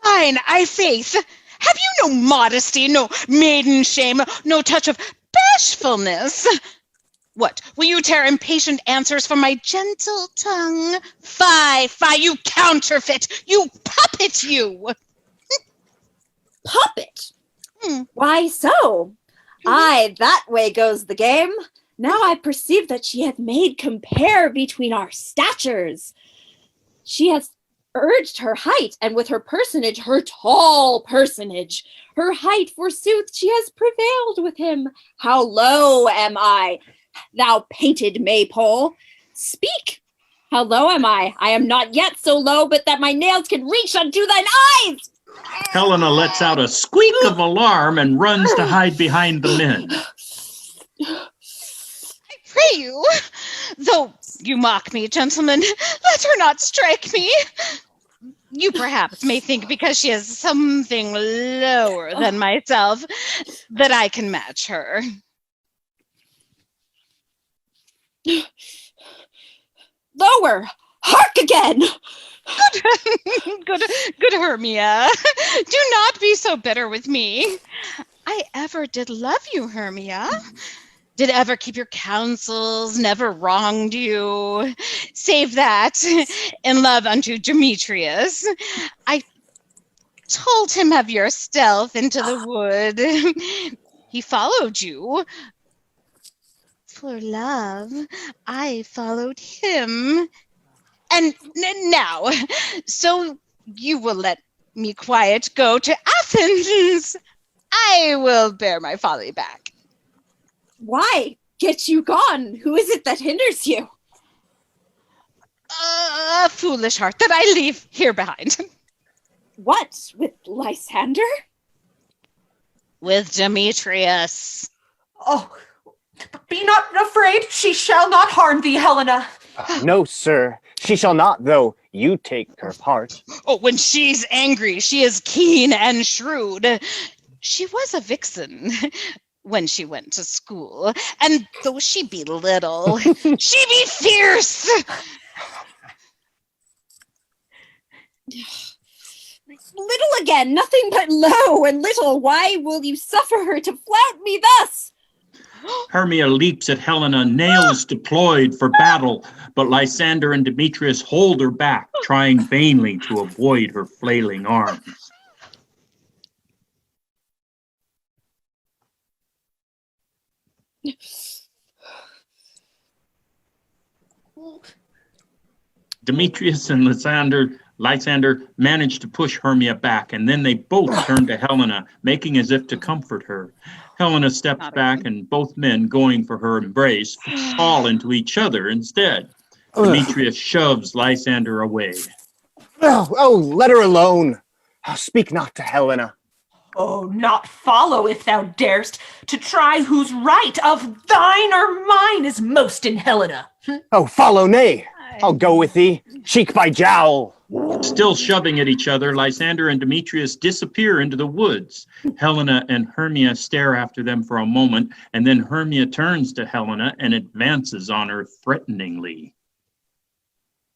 Fine, I faith. Have you no modesty, no maiden shame, no touch of bashfulness? What, will you tear impatient answers from my gentle tongue? Fie, you counterfeit, you puppet, you! Puppet? Why so? Aye, that way goes the game. Now I perceive that she hath made compare between our statures. She has urged her height, and with her personage, her tall personage. Her height, forsooth, she has prevailed with him. How low am I, thou painted maypole? Speak! How low am I? I am not yet so low, but that my nails can reach unto thine eyes! Helena lets out a squeak of alarm and runs to hide behind the men. I pray you, though you mock me, gentlemen, let her not strike me. You perhaps may think because she is something lower than myself that I can match her. Lower! Hark again! Good Hermia. Do not be so bitter with me. I ever did love you, Hermia. Did ever keep your counsels, never wronged you, save that in love unto Demetrius. I told him of your stealth into the wood. He followed you. For love, I followed him. And now, so you will let me quiet go to Athens. I will bear my folly back. Why? Get you gone. Who is it that hinders you? A foolish heart that I leave here behind. What? With Lysander? With Demetrius. Oh, be not afraid. She shall not harm thee, Helena. No, sir. She shall not, though you take her part. Oh, when she's angry, she is keen and shrewd. She was a vixen when she went to school, and though she be little, she be fierce. Little again, nothing but low and little. Why will you suffer her to flout me thus? Hermia leaps at Helena, nails deployed for battle, but Lysander and Demetrius hold her back, trying vainly to avoid her flailing arms. Demetrius and Lysander manage to push Hermia back, and then they both turn to Helena, making as if to comfort her. Helena steps back, and both men, going for her embrace, fall into each other instead. Demetrius shoves Lysander away. Oh, let her alone. Speak not to Helena. Oh, not follow if thou darest, to try whose right of thine or mine is most in Helena. Oh, follow nay. I'll go with thee, cheek by jowl. Still shoving at each other, Lysander and Demetrius disappear into the woods. Helena and Hermia stare after them for a moment, and then Hermia turns to Helena and advances on her threateningly.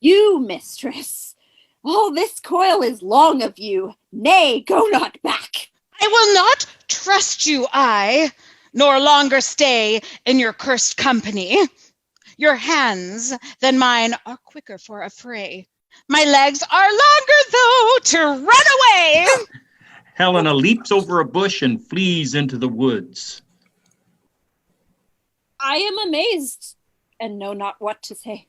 You, mistress, all this coil is long of you. Nay, go not back. I will not trust you, nor longer stay in your cursed company. Your hands than mine are quicker for a fray. My legs are longer, though, to run away. Helena leaps over a bush and flees into the woods. I am amazed and know not what to say.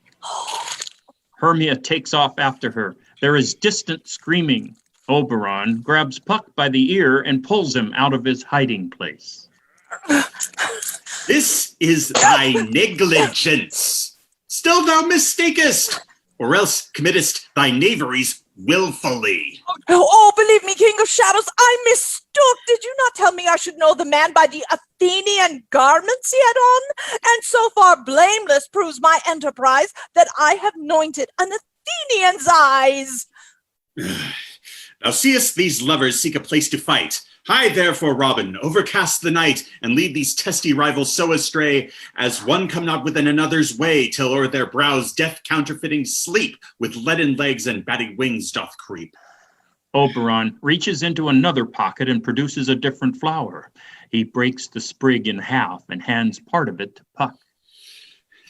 Hermia takes off after her. There is distant screaming. Oberon grabs Puck by the ear and pulls him out of his hiding place. This is thy negligence. Still thou mistakest, or else committest thy knaveries willfully. Oh, believe me, King of Shadows, I mistook. Did you not tell me I should know the man by the Athenian garments he had on? And so far blameless proves my enterprise that I have anointed an Athenian's eyes. Thou seest these lovers seek a place to fight. Hide therefore, Robin, overcast the night, and lead these testy rivals so astray, as one come not within another's way, till o'er their brows death counterfeiting sleep, with leaden legs and batty wings doth creep. Oberon reaches into another pocket and produces a different flower. He breaks the sprig in half and hands part of it to Puck.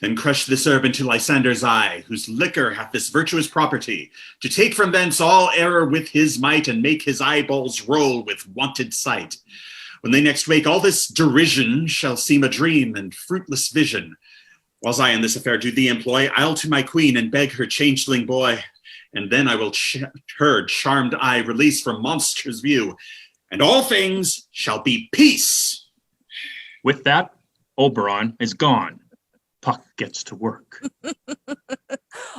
Then crush this herb into Lysander's eye, whose liquor hath this virtuous property, to take from thence all error with his might, and make his eyeballs roll with wonted sight. When they next wake, all this derision shall seem a dream and fruitless vision. Whiles I in this affair do thee employ, I'll to my queen and beg her changeling boy, and then I will her charmed eye release from monster's view, and all things shall be peace. With that, Oberon is gone. Puck gets to work.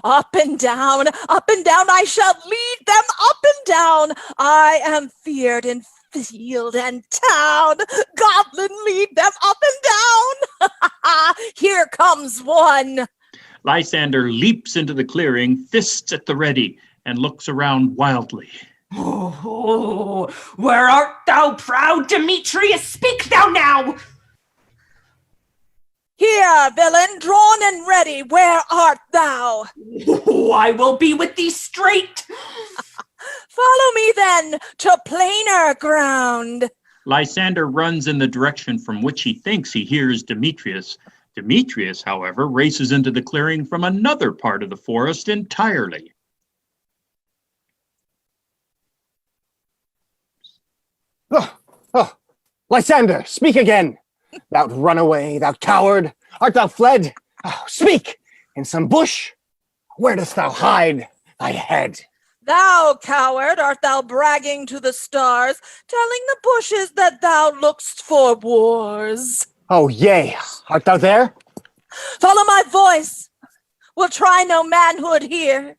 Up and down, I shall lead them up and down. I am feared in field and town. Goblin, lead them up and down. Here comes one. Lysander leaps into the clearing, fists at the ready, and looks around wildly. Oh, where art thou, proud Demetrius? Speak thou now! Here, villain, drawn and ready, where art thou? Oh, I will be with thee straight. Follow me then to plainer ground. Lysander runs in the direction from which he thinks he hears Demetrius. Demetrius, however, races into the clearing from another part of the forest entirely. Oh, Lysander, speak again. Thou'rt run away, thou coward. Art thou fled? Oh, speak! In some bush? Where dost thou hide thy head? Thou, coward, art thou bragging to the stars, telling the bushes that thou look'st for wars? Oh, yea. Art thou there? Follow my voice. We'll try no manhood here.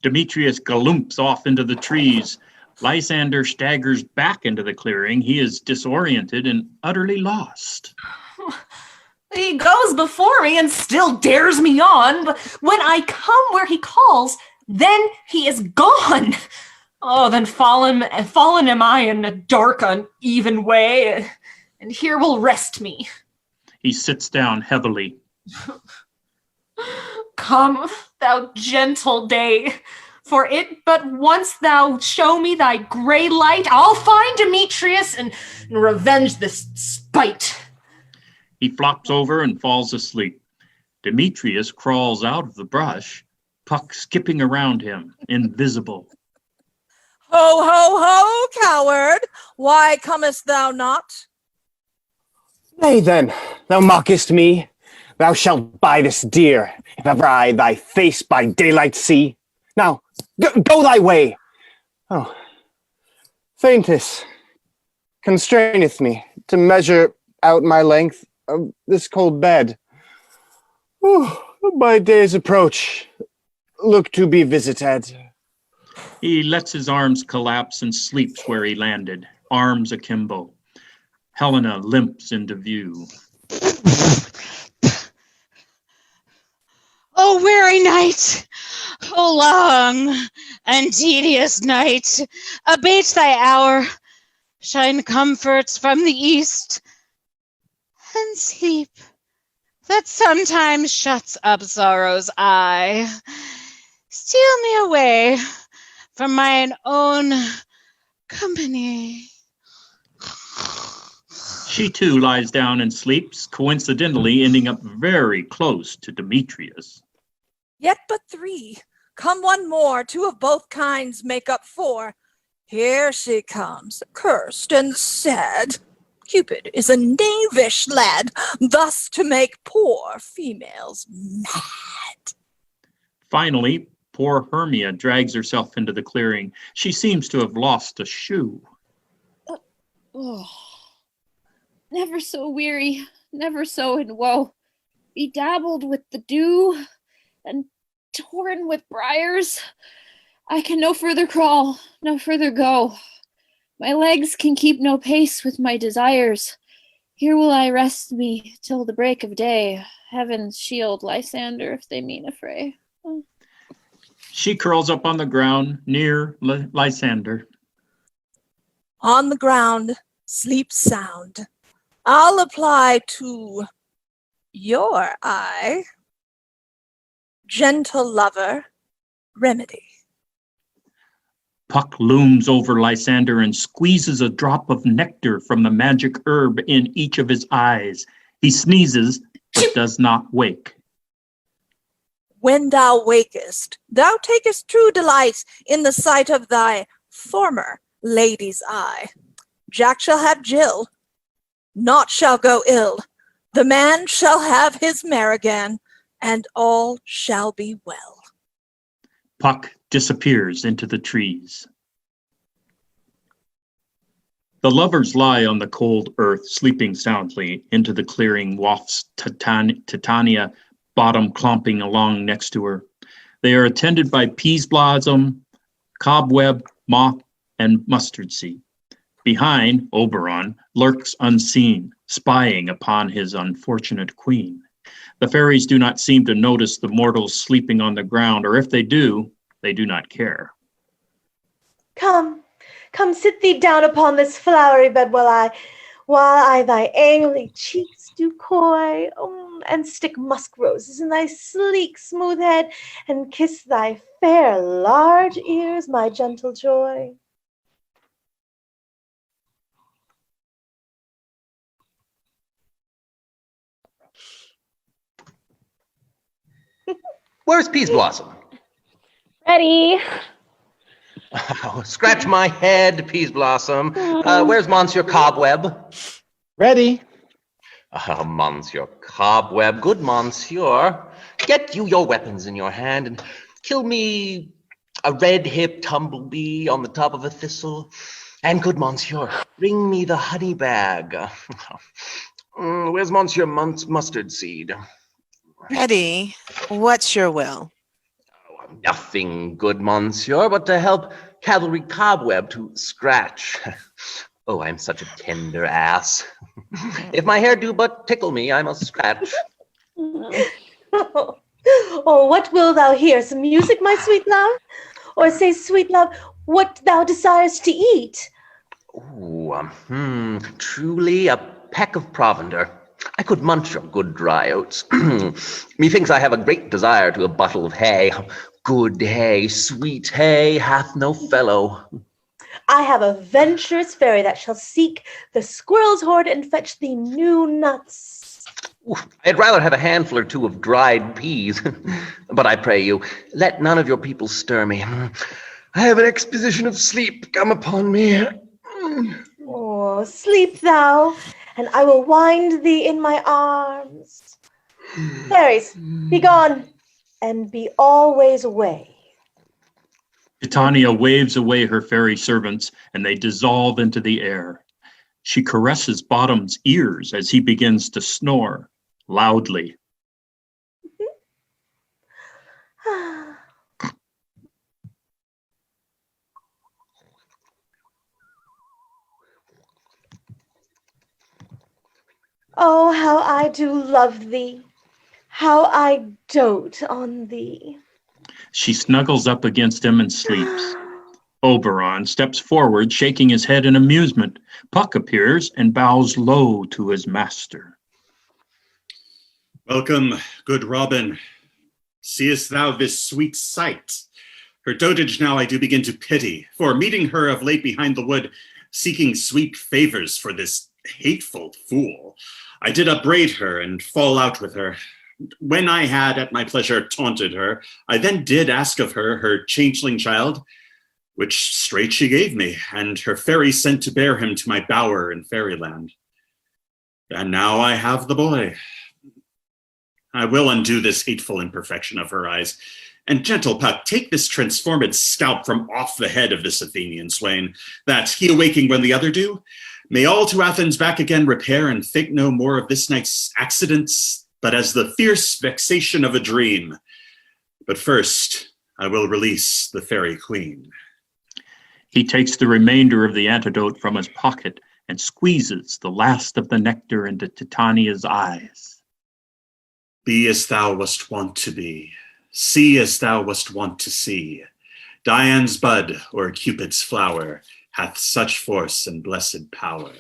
Demetrius galumps off into the trees. Lysander staggers back into the clearing. He is disoriented and utterly lost. He goes before me and still dares me on, but when I come where he calls, then he is gone. Oh, then fallen am I in a dark, uneven way, and here will rest me. He sits down heavily. Come, thou gentle day. For it but once thou show me thy gray light, I'll find Demetrius and revenge this spite. He flops over and falls asleep. Demetrius crawls out of the brush, Puck skipping around him, invisible. Ho, ho, ho, coward! Why comest thou not? Nay then, thou mockest me. Thou shalt buy this dear, if ever I thy face by daylight see. Now, go thy way. Oh, faintness constraineth me to measure out my length of this cold bed. By day's approach, look to be visited. He lets his arms collapse and sleeps where he landed, arms akimbo. Helena limps into view. Oh, weary night! O long and tedious night! Abate thy hour, shine comforts from the east, and sleep that sometimes shuts up sorrow's eye. Steal me away from mine own company. She too lies down and sleeps, coincidentally ending up very close to Demetrius. Yet but three. Come one more, two of both kinds make up four. Here she comes, cursed and sad. Cupid is a knavish lad, thus to make poor females mad. Finally, poor Hermia drags herself into the clearing. She seems to have lost a shoe. Never so weary, never so in woe, bedabbled with the dew, and torn with briars. I can no further crawl, no further go. My legs can keep no pace with my desires. Here will I rest me till the break of day. Heavens shield Lysander if they mean a fray. She curls up on the ground near Lysander. On the ground, sleep sound. I'll apply to your eye, gentle lover, remedy. Puck looms over Lysander and squeezes a drop of nectar from the magic herb in each of his eyes. He sneezes, but does not wake. When thou wakest, thou takest true delight in the sight of thy former lady's eye. Jack shall have Jill. Naught shall go ill. The man shall have his mare again, and all shall be well. Puck disappears into the trees. The lovers lie on the cold earth, sleeping soundly. Into the clearing wafts Titania, bottom clomping along next to her. They are attended by peas blossom, cobweb, moth, and mustard seed. Behind, Oberon lurks unseen, spying upon his unfortunate queen. The fairies do not seem to notice the mortals sleeping on the ground, or if they do not care. Come, sit thee down upon this flowery bed while I thy angry cheeks do coy, and stick musk roses in thy sleek smooth head, and kiss thy fair large ears, my gentle joy. Where's Peas Blossom? Ready. Oh, scratch my head, Peas Blossom. Where's Monsieur Cobweb? Ready. Monsieur Cobweb, good Monsieur. Get you your weapons in your hand and kill me a red-hipped tumblebee on the top of a thistle. And good Monsieur, bring me the honey bag. Where's Monsieur Mustard Seed? Ready. What's your will? Nothing, good Monsieur, but to help Cavalry Cobweb to scratch. Oh, I'm such a tender ass. If my hair do but tickle me, I must scratch. Oh, what will thou hear? Some music, my sweet love? Or say, sweet love, what thou desirest to eat? Ooh, truly a peck of provender. I could munch your good dry oats. Methinks I have a great desire to a bottle of hay. Good hay, sweet hay, hath no fellow. I have a venturous fairy that shall seek the squirrel's hoard and fetch thee new nuts. I'd rather have a handful or two of dried peas. But I pray you, let none of your people stir me. I have an exposition of sleep come upon me. Oh, sleep thou, and I will wind thee in my arms. Fairies, be gone, and be always away. Titania waves away her fairy servants, and they dissolve into the air. She caresses Bottom's ears as he begins to snore loudly. Oh, how I do love thee, how I dote on thee. She snuggles up against him and sleeps. Oberon steps forward, shaking his head in amusement. Puck appears and bows low to his master. Welcome, good Robin. Seest thou this sweet sight? Her dotage now I do begin to pity, for meeting her of late behind the wood, seeking sweet favors for this hateful fool, I did upbraid her and fall out with her. When I had at my pleasure taunted her, I then did ask of her her changeling child, which straight she gave me, and her fairy sent to bear him to my bower in fairyland. And now I have the boy. I will undo this hateful imperfection of her eyes. And gentle Puck, take this transformed scalp from off the head of this Athenian swain, that he awaking when the other do, may all to Athens back again repair and think no more of this night's accidents, but as the fierce vexation of a dream. But first, I will release the fairy queen. He takes the remainder of the antidote from his pocket and squeezes the last of the nectar into Titania's eyes. Be as thou wast wont to be. See as thou wast wont to see. Dian's bud or Cupid's flower hath such force and blessed power.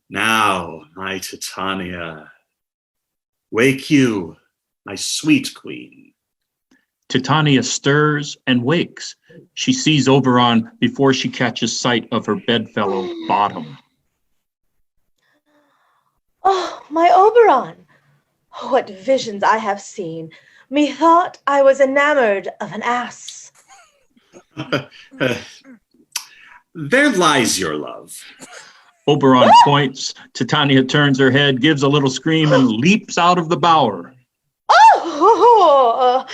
Now, my Titania, wake you, my sweet queen. Titania stirs and wakes. She sees Oberon before she catches sight of her bedfellow Bottom. Oh, my Oberon! What visions I have seen. Methought I was enamored of an ass. There lies your love. Oberon points. Titania turns her head, gives a little scream, and leaps out of the bower. Oh,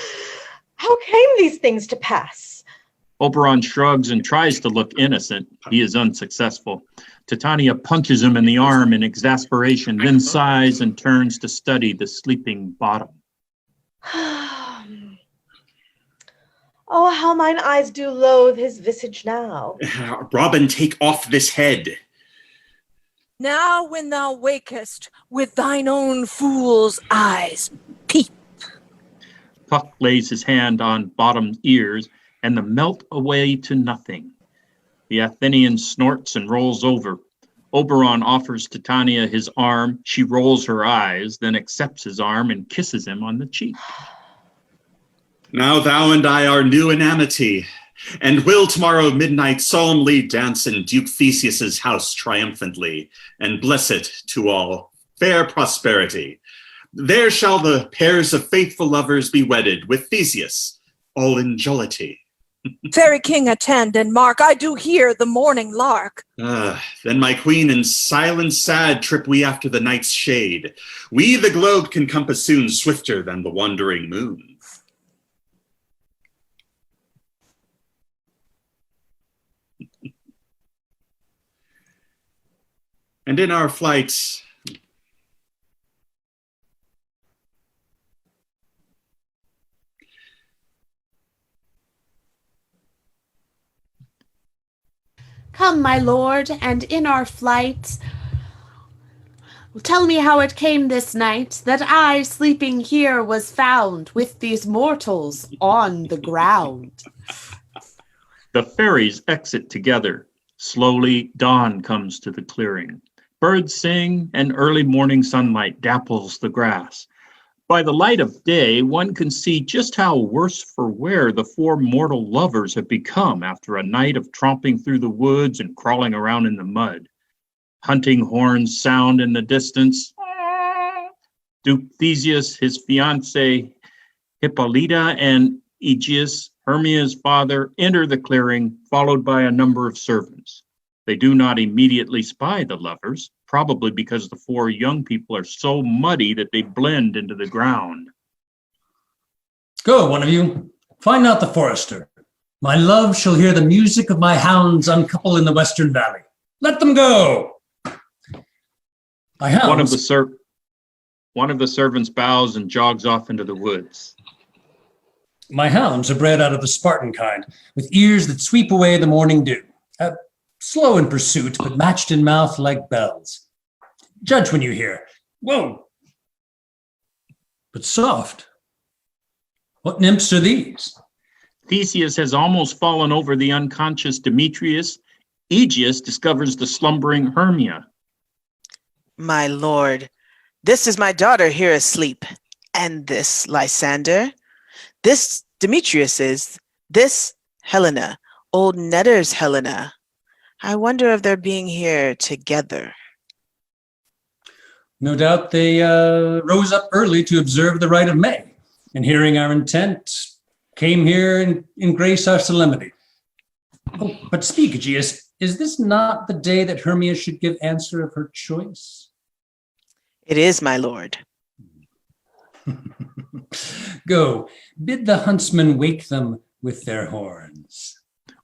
how came these things to pass? Oberon shrugs and tries to look innocent. He is unsuccessful. Titania punches him in the arm in exasperation, then sighs and turns to study the sleeping bottom. Oh, how mine eyes do loathe his visage now. Robin, take off this head. Now when thou wakest with thine own fool's eyes, peep. Puck lays his hand on Bottom's ears, and the melt away to nothing. The Athenian snorts and rolls over. Oberon offers Titania his arm. She rolls her eyes, then accepts his arm and kisses him on the cheek. Now thou and I are new in amity, and will tomorrow midnight solemnly dance in Duke Theseus's house triumphantly, and bless it to all fair prosperity. There shall the pairs of faithful lovers be wedded with Theseus, all in jollity. Fairy king, attend and mark, I do hear the morning lark. Then my queen in silent sad trip we after the night's shade. We the globe can compass soon swifter than the wandering moon. And in our flights, Come, my lord, and in our flight, tell me how it came this night that I, sleeping here, was found with these mortals on the ground. The fairies exit together. Slowly, dawn comes to the clearing. Birds sing, and early morning sunlight dapples the grass. By the light of day, one can see just how worse for wear the four mortal lovers have become after a night of tromping through the woods and crawling around in the mud. Hunting horns sound in the distance. Duke Theseus, his fiancée Hippolyta, and Aegeus, Hermia's father, enter the clearing, followed by a number of servants. They do not immediately spy the lovers, probably because the four young people are so muddy that they blend into the ground. Go, one of you. Find out the forester. My love shall hear the music of my hounds uncouple in the western valley. Let them go. My hounds. One of the servants bows and jogs off into the woods. My hounds are bred out of the Spartan kind, with ears that sweep away the morning dew. Slow in pursuit, but matched in mouth like bells. Judge when you hear. Whoa! But soft. What nymphs are these? Theseus has almost fallen over the unconscious Demetrius. Aegeus discovers the slumbering Hermia. My lord, this is my daughter here asleep, and this Lysander. This Demetrius is, this Helena, old Netter's Helena. I wonder if they're being here together. No doubt they rose up early to observe the rite of May, and hearing our intent, came here and grace our solemnity. Oh, but speak, Aegeus, is this not the day that Hermia should give answer of her choice? It is, my lord. Go, bid the huntsmen wake them with their horns.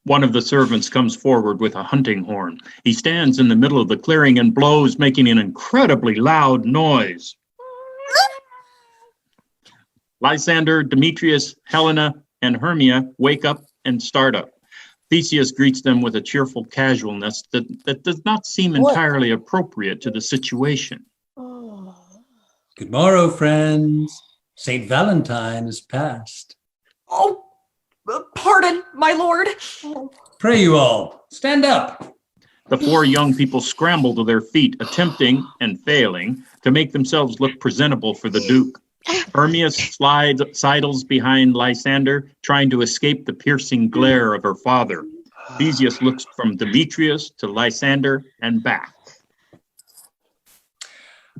One of the servants comes forward with a hunting horn. He stands in the middle of the clearing and blows, making an incredibly loud noise. Lysander, Demetrius, Helena, and Hermia wake up and start up. Theseus greets them with a cheerful casualness that does not seem entirely appropriate to the situation. Good morrow, friends. St. Valentine is past. Oh, pardon, my lord. Pray you all, stand up. The four young people scramble to their feet, attempting and failing to make themselves look presentable for the Duke. Hermia sidles behind Lysander, trying to escape the piercing glare of her father. Theseus looks from Demetrius to Lysander and back.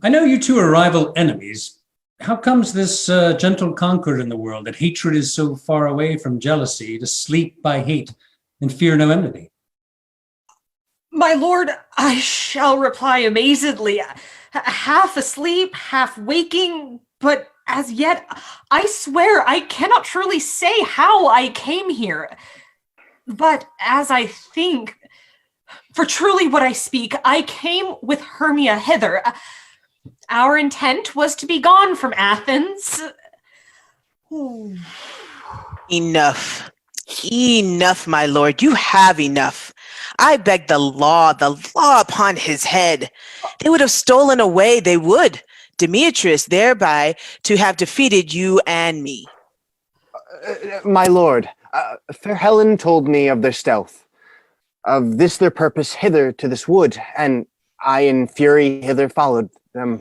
I know you two are rival enemies. How comes this gentle conqueror in the world that hatred is so far away from jealousy to sleep by hate and fear no enmity? My lord, I shall reply amazedly, half asleep, half waking, but as yet, I swear I cannot truly say how I came here. But as I think, for truly what I speak, I came with Hermia hither. Our intent was to be gone from Athens. Enough. Enough, my lord. You have enough. I beg the law upon his head. They would have stolen away, they would. Demetrius, thereby to have defeated you and me. My lord, fair Helen told me of their stealth, of this their purpose hither to this wood, and I in fury hither followed them.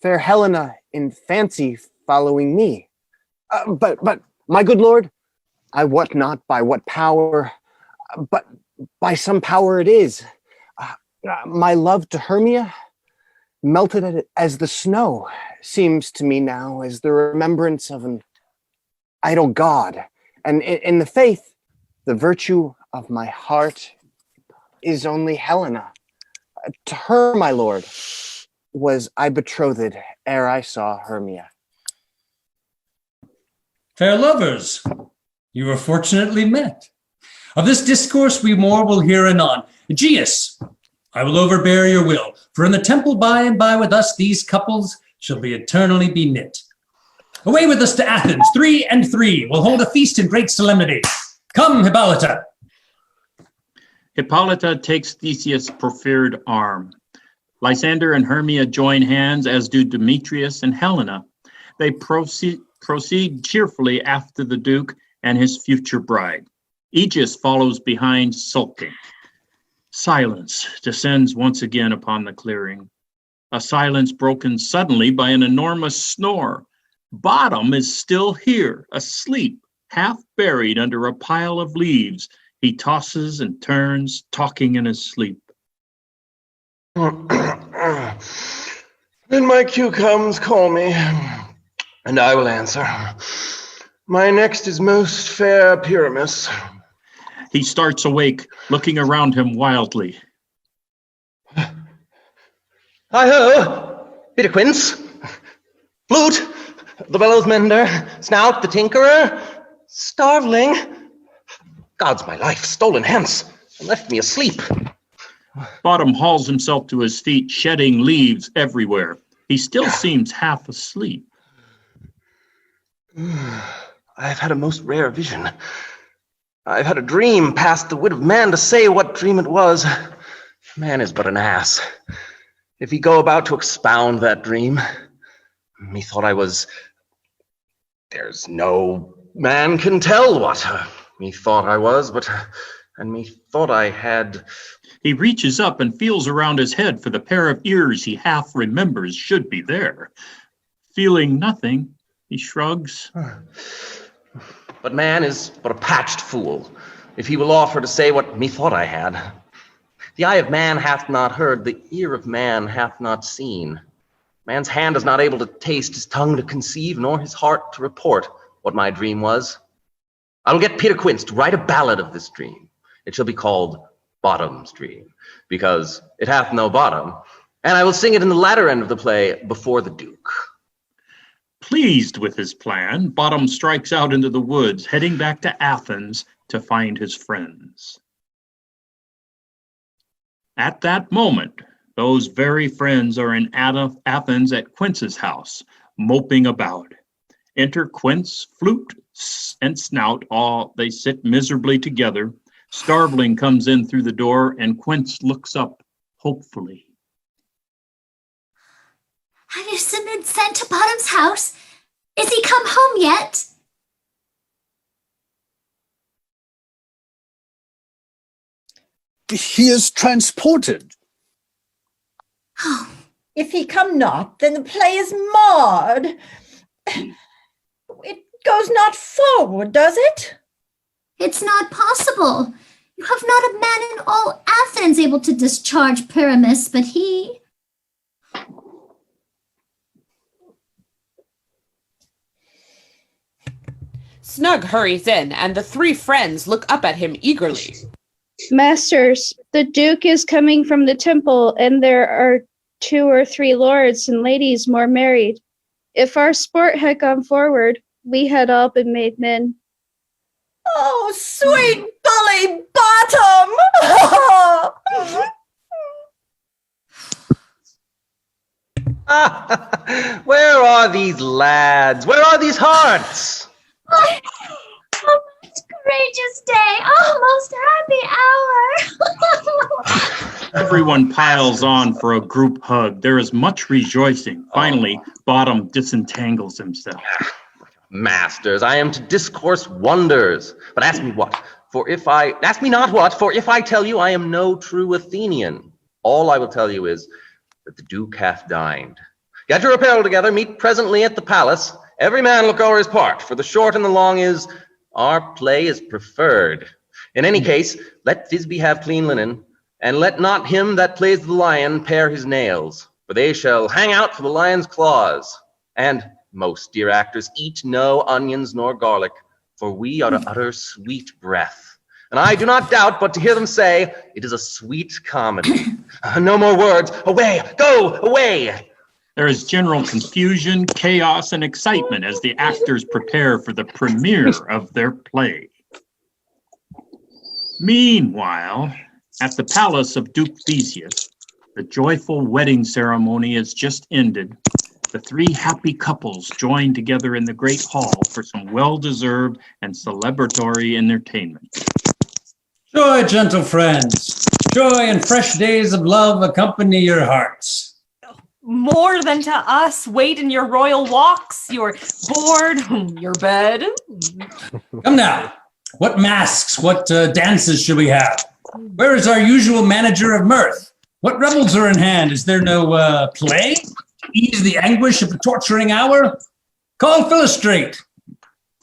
Fair Helena in fancy following me. But my good lord, I wot not by what power, but by some power it is. My love to Hermia, melted as the snow, seems to me now as the remembrance of an idol god. And in the faith, the virtue of my heart is only Helena. To her, my lord, was I betrothed ere I saw Hermia. Fair lovers, you are fortunately met. Of this discourse we more will hear anon. Aegeus, I will overbear your will, for in the temple by and by with us these couples shall be eternally be knit. Away with us to Athens, 3 and 3. We'll hold a feast in great solemnity. Come, Hippolyta. Hippolyta takes Theseus' proffered arm. Lysander and Hermia join hands, as do Demetrius and Helena. They proceed cheerfully after the Duke and his future bride. Aegeus follows behind, sulking. Silence descends once again upon the clearing. A silence broken suddenly by an enormous snore. Bottom is still here, asleep, half buried under a pile of leaves. He tosses and turns, talking in his sleep. When my cue comes, call me, and I will answer. My next is most fair Pyramus. He starts awake, looking around him wildly. Hi-ho! Bit of quince, flute, the bellows mender, snout, the tinkerer, starveling. God's my life, stolen hence, and left me asleep. Bottom hauls himself to his feet, shedding leaves everywhere. He still seems half asleep. I have had a most rare vision. I've had a dream past the wit of man to say what dream it was. Man is but an ass. If he go about to expound that dream, methought I was... There's no man can tell what methought I was, but... And methought I had... He reaches up and feels around his head for the pair of ears he half remembers should be there. Feeling nothing, he shrugs. But man is but a patched fool, if he will offer to say what methought I had. The eye of man hath not heard, the ear of man hath not seen. Man's hand is not able to taste, his tongue to conceive, nor his heart to report what my dream was. I will get Peter Quince to write a ballad of this dream. It shall be called Bottom's Dream, because it hath no bottom, and I will sing it in the latter end of the play before the Duke. Pleased with his plan, Bottom strikes out into the woods, heading back to Athens to find his friends. At that moment, those very friends are in Athens at Quince's house, moping about. Enter Quince, flute, and snout, all they sit miserably together. Starveling comes in through the door, and Quince looks up hopefully. Have you been sent to Bottom's house? Is he come home yet? He is transported. Oh, if he come not, then the play is marred. It goes not forward, does it? It's not possible. You have not a man in all Athens able to discharge Pyramus, but he... Snug hurries in, and the three friends look up at him eagerly. Masters, the Duke is coming from the temple, and there are 2 or 3 lords and ladies more married. If our sport had gone forward, we had all been made men. Oh, sweet bully bottom! Where are these lads? Where are these hearts? Oh, most courageous day. Oh, most happy hour. Everyone piles on for a group hug. There is much rejoicing. Finally, Bottom disentangles himself. Masters, I am to discourse wonders. But ask me what? Ask me not what, for if I tell you I am no true Athenian, all I will tell you is that the Duke hath dined. Get your apparel together, meet presently at the palace. Every man look o'er his part, for the short and the long is, our play is preferred. In any case, let Thisbe have clean linen, and let not him that plays the lion pare his nails, for they shall hang out for the lion's claws. And, most dear actors, eat no onions nor garlic, for we are to utter sweet breath. And I do not doubt but to hear them say, it is a sweet comedy. No more words. Away, go, away. There is general confusion, chaos, and excitement as the actors prepare for the premiere of their play. Meanwhile, at the palace of Duke Theseus, the joyful wedding ceremony has just ended. The 3 happy couples join together in the great hall for some well-deserved and celebratory entertainment. Joy, gentle friends. Joy and fresh days of love accompany your hearts. More than to us, wait in your royal walks, your board, your bed. Come now. What masks, what dances should we have? Where is our usual manager of mirth? What revels are in hand? Is there no play? Ease the anguish of the torturing hour? Call Philostrate.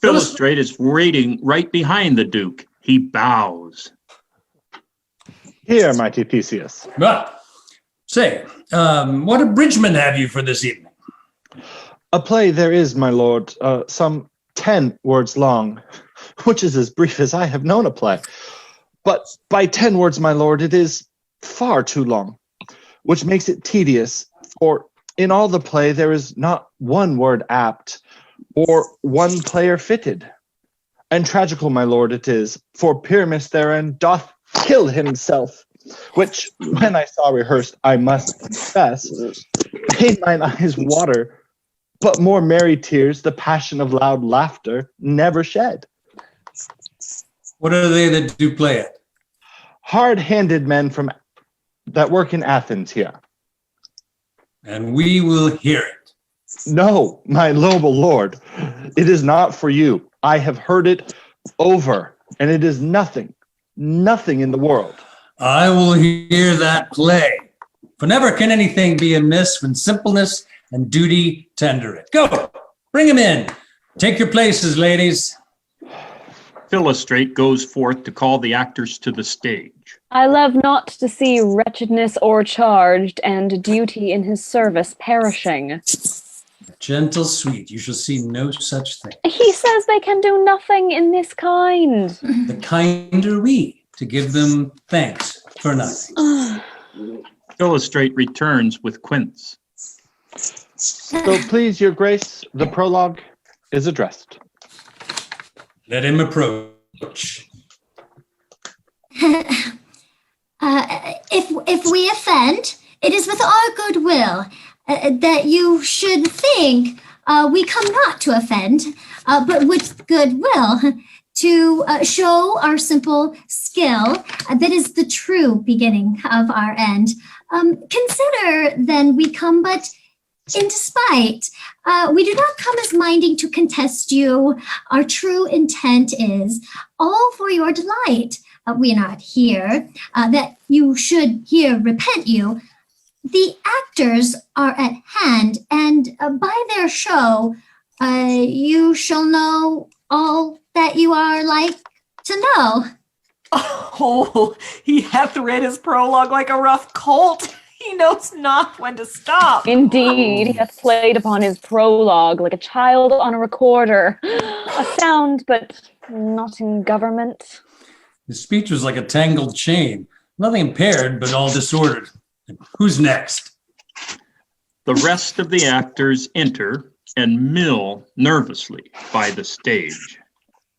Philostrate is waiting right behind the Duke. He bows. Here, mighty Theseus. Well, say, what abridgment have you for this evening? A play there is, my lord, some 10 words long, which is as brief as I have known a play. But by 10 words, my lord, it is far too long, which makes it tedious, for in all the play there is not 1 word apt, or 1 player fitted. And tragical, my lord, it is, for Pyramus therein doth kill himself, which, when I saw rehearsed, I must confess, made mine eyes water, but more merry tears the passion of loud laughter never shed. What are they that do play it? Hard-handed men that work in Athens here. And we will hear it. No, my noble lord, it is not for you. I have heard it over, and it is nothing in the world. I will hear that play, for never can anything be amiss when simpleness and duty tender it. Go, bring him in. Take your places, ladies. Philostrate goes forth to call the actors to the stage. I love not to see wretchedness o'ercharged, and duty in his service perishing. Gentle sweet, you shall see no such thing. He says they can do nothing in this kind. The kinder we, to give them thanks for nothing. Philostrate returns with Quince. So please, your grace, the prologue is addressed. Let him approach. If we offend, it is with our goodwill that you should think we come not to offend, but with goodwill to show our simple skill that is the true beginning of our end. Consider then we come but in despite. We do not come as minding to contest you. Our true intent is all for your delight. We are not here that you should here repent you. The actors are at hand, and by their show, you shall know all that you are like to know. Oh, he hath read his prologue like a rough colt. He knows not when to stop. Indeed, he hath played upon his prologue like a child on a recorder. A sound, but not in government. His speech was like a tangled chain. Nothing impaired, but all disordered. Who's next? The rest of the actors enter and mill nervously by the stage.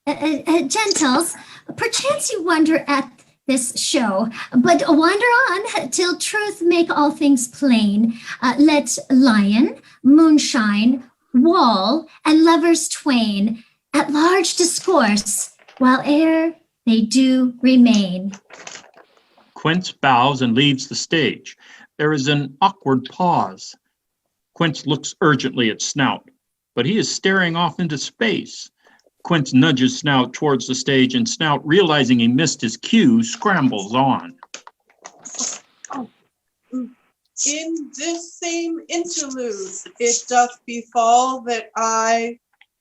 Gentles, perchance you wonder at this show, but wander on till truth make all things plain. Let lion, moonshine, wall, and lovers twain at large discourse, while ere they do remain. Quince bows and leaves the stage. There is an awkward pause. Quince looks urgently at Snout, but he is staring off into space. Quince nudges Snout towards the stage, and Snout, realizing he missed his cue, scrambles on. In this same interlude, it doth befall that I,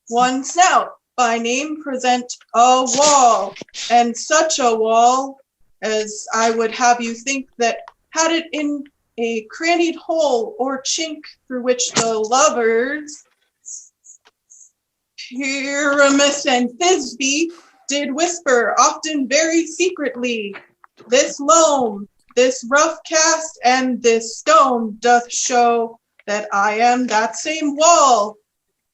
one Snout, by name present a wall, and such a wall as I would have you think that had it in a crannied hole or chink through which the lovers, Pyramus and Thisbe, did whisper, often very secretly, this loam, this rough cast, and this stone doth show that I am that same wall.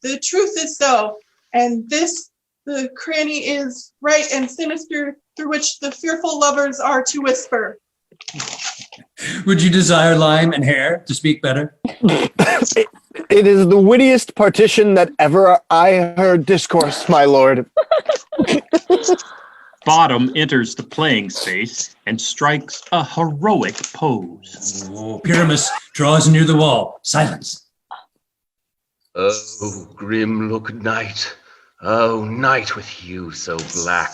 The truth is so, and this the cranny is right and sinister through which the fearful lovers are to whisper. Would you desire lime and hair to speak better? It is the wittiest partition that ever I heard discourse, my lord. Bottom enters the playing space and strikes a heroic pose. Oh, Pyramus draws near the wall. Silence. Oh, grim look night. Oh, night with you so black.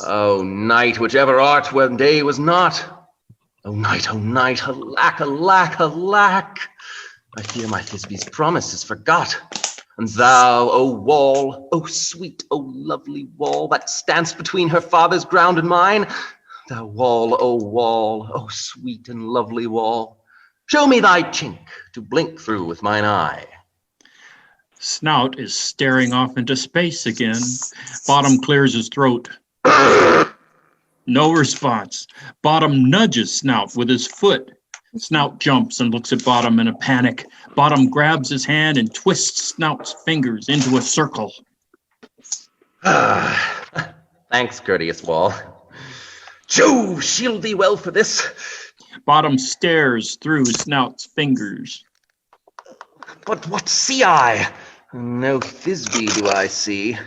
Oh, night, whichever art when day was not. Oh, night, alack, alack, alack. I fear my Thisbe's promise is forgot. And thou, O wall, O sweet, O lovely wall, that standst between her father's ground and mine, thou wall, O sweet and lovely wall, show me thy chink to blink through with mine eye. Snout is staring off into space again. Bottom clears his throat. No response. Bottom nudges Snout with his foot. Snout jumps and looks at Bottom in a panic. Bottom grabs his hand and twists Snout's fingers into a circle. Thanks, courteous wall. Jove, shield thee well for this. Bottom stares through Snout's fingers. But what see I? No Thisbe do I see.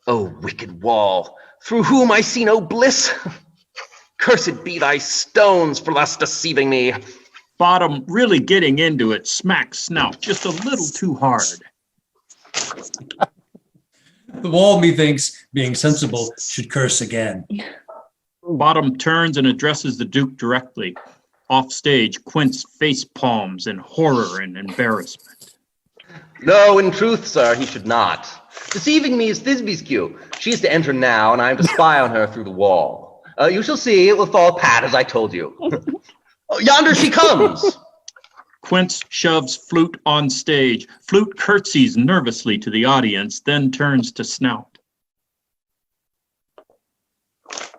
O wicked wall, through whom I see no bliss. Cursed be thy stones for thus deceiving me. Bottom, really getting into it, smacks Snout just a little too hard. The wall, methinks, being sensible, should curse again. Bottom turns and addresses the Duke directly. Off stage, Quince face palms in horror and embarrassment. No, in truth, sir, he should not. Deceiving me is Thisbe's cue. She is to enter now, and I am to spy on her through the wall. You shall see, it will fall pat as I told you. Oh, yonder she comes! Quince shoves Flute on stage. Flute curtsies nervously to the audience, then turns to Snout.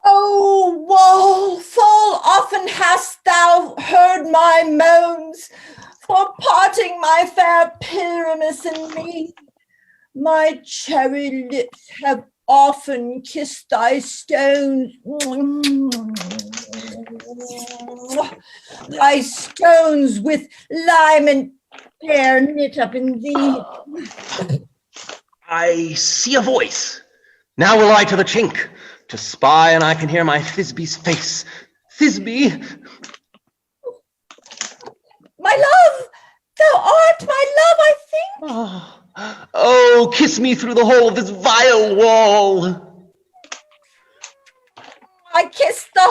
O wall, full often hast thou heard my moans for parting my fair Pyramus and me. My cherry lips have often kissed thy stones. Thy stones with lime and pear knit up in thee. I see a voice. Now will I to the chink to spy, and I can hear my Thisbe's face. Thisbe! My love! Thou art my love, I think. Oh, kiss me through the hole of this vile wall. I kiss the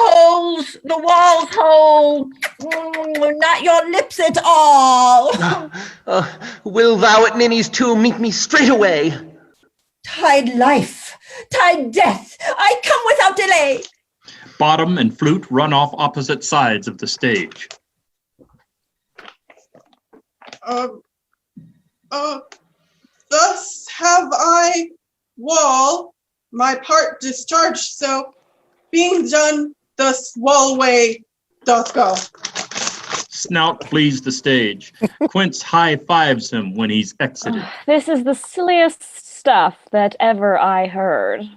wall's hole, not your lips at all. Will thou at Ninny's tomb meet me straightway? Tide life, tide death, I come without delay. Bottom and Flute run off opposite sides of the stage. Thus have I, wall, my part discharged, so Being done, the swalloway doth go. Snout flees the stage. Quince high-fives him when he's exited. This is the silliest stuff that ever I heard.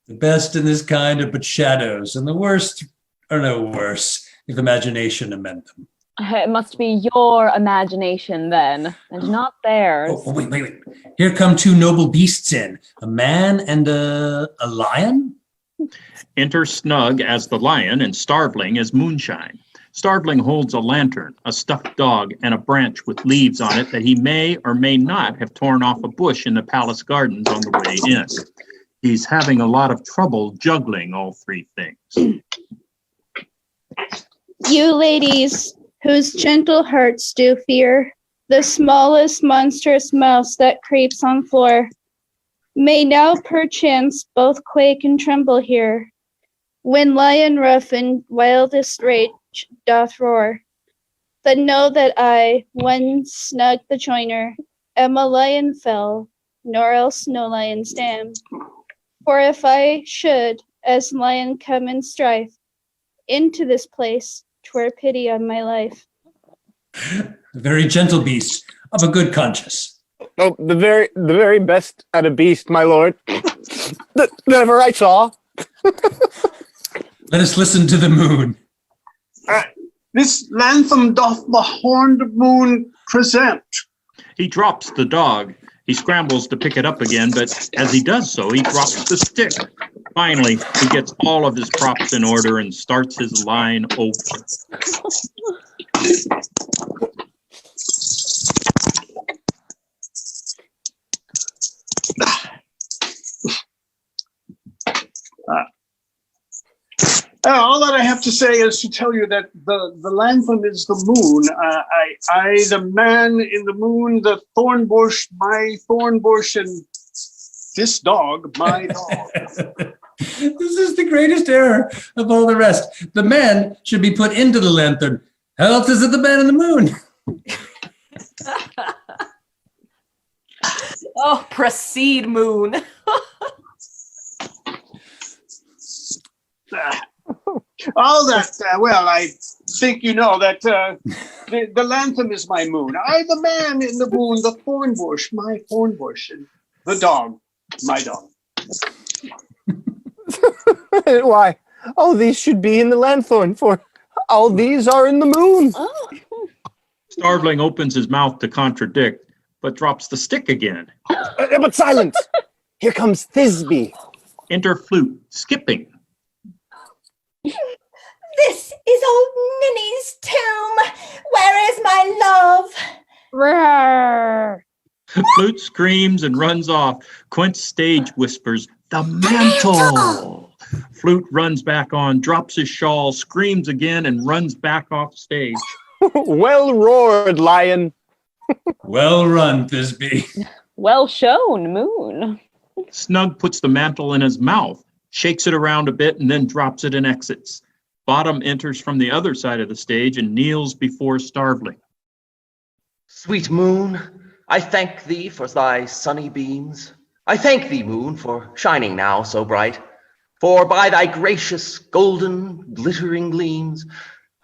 The best in this kind are but shadows, and the worst are no worse, if imagination amend them. It must be your imagination then, and not theirs. Oh, wait. Here come two noble beasts in, a man and a lion? Enter Snug as the lion and Starveling as Moonshine. Starveling holds a lantern, a stuffed dog, and a branch with leaves on it that he may or may not have torn off a bush in the palace gardens on the way in. He's having a lot of trouble juggling all three things. You ladies, whose gentle hearts do fear the smallest monstrous mouse that creeps on floor, may now perchance both quake and tremble here, when lion rough in wildest rage doth roar. Then know that I, one Snug the joiner, am a lion fell, nor else no lion stand. For if I should, as lion come in strife, into this place, 'twere pity on my life. A very gentle beast, of a good conscience. Oh, the very best at a beast, my lord, that ever I saw. Let us listen to the moon. This lantham doth the horned moon present. He drops the dog. He scrambles to pick it up again, but as he does so, he drops the stick. Finally, he gets all of his props in order and starts his line over. All that I have to say is to tell you that the lantham is the moon. I, the man in the moon, the thorn bush, my thorn bush, and this dog, my dog. This is the greatest error of all the rest. The man should be put into the lantern. How else is it the man in the moon? Oh, proceed, moon. All that, well, I think you know that the lantham is my moon. I, the man in the moon, the thorn bush, my thorn bush, and the dog, my dog. Why, all these should be in the lanthorn, for all these are in the moon. Starveling opens his mouth to contradict, but drops the stick again. But silence! Here comes Thisbe. Enter Flute, skipping. This is old Ninny's tomb. Where is my love? Roar. Flute screams and runs off. Quince stage whispers, "The mantle!" Flute runs back on, drops his shawl, screams again, and runs back off stage. Well roared, lion. Well run, Thisbe. Well shown, moon. Snug puts the mantle in his mouth, shakes it around a bit, and then drops it and exits. Bottom enters from the other side of the stage and kneels before Starveling. Sweet moon, I thank thee for thy sunny beams. I thank thee, moon, for shining now so bright. For by thy gracious golden glittering gleams,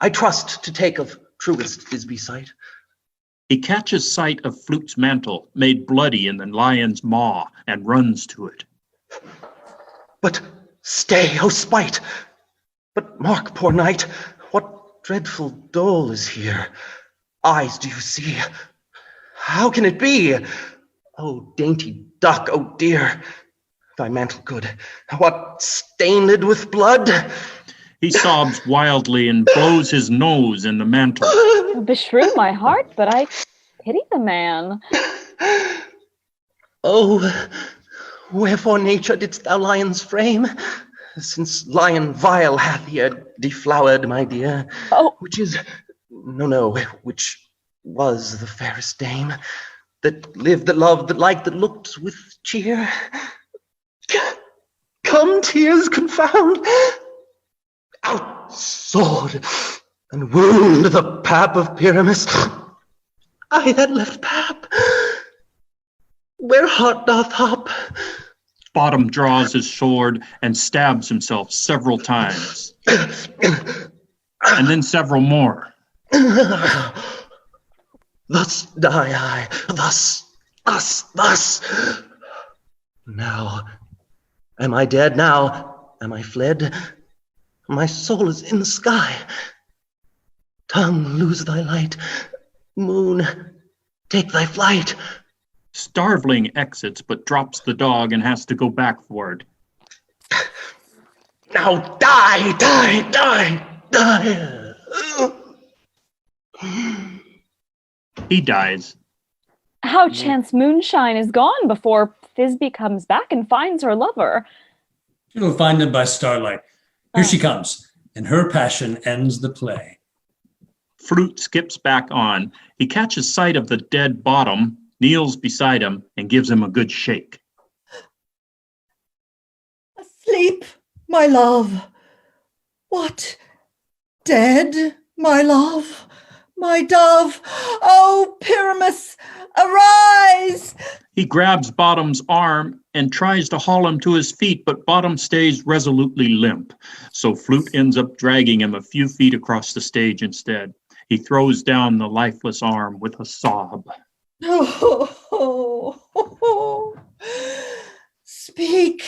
I trust to take of truest Thisbe sight. He catches sight of Flute's mantle, made bloody in the lion's maw, and runs to it. But stay, O spite! But mark, poor knight, what dreadful dole is here. Eyes do you see? How can it be? O dainty duck, O dear, thy mantle good, what stained with blood? He sobs wildly and blows his nose in the mantle. Beshrew my heart, but I pity the man. Oh, wherefore, nature, didst thou lion's frame? Since lion vile hath here deflowered, my dear, which is, which was the fairest dame, that lived, that loved, that liked, that looked with cheer. Come, tears, confound! Out, sword, and wound the pap of Pyramus. I that left pap, where heart doth hop, Bottom draws his sword and stabs himself several times. And then several more. Thus die I, thus. Now, am I dead now? Am I fled? My soul is in the sky. Tongue, lose thy light. Moon, take thy flight. Starveling exits but drops the dog and has to go back for it. Now die. He dies. How chance moonshine is gone before Thisbe comes back and finds her lover. She'll find him by starlight. Here she comes, and her passion ends the play. Flute skips back on. He catches sight of the dead Bottom, kneels beside him, and gives him a good shake. Asleep, my love. What? Dead, my love? My dove? Oh, Pyramus, arise! He grabs Bottom's arm and tries to haul him to his feet, but Bottom stays resolutely limp. So Flute ends up dragging him a few feet across the stage instead. He throws down the lifeless arm with a sob. Oh. Speak.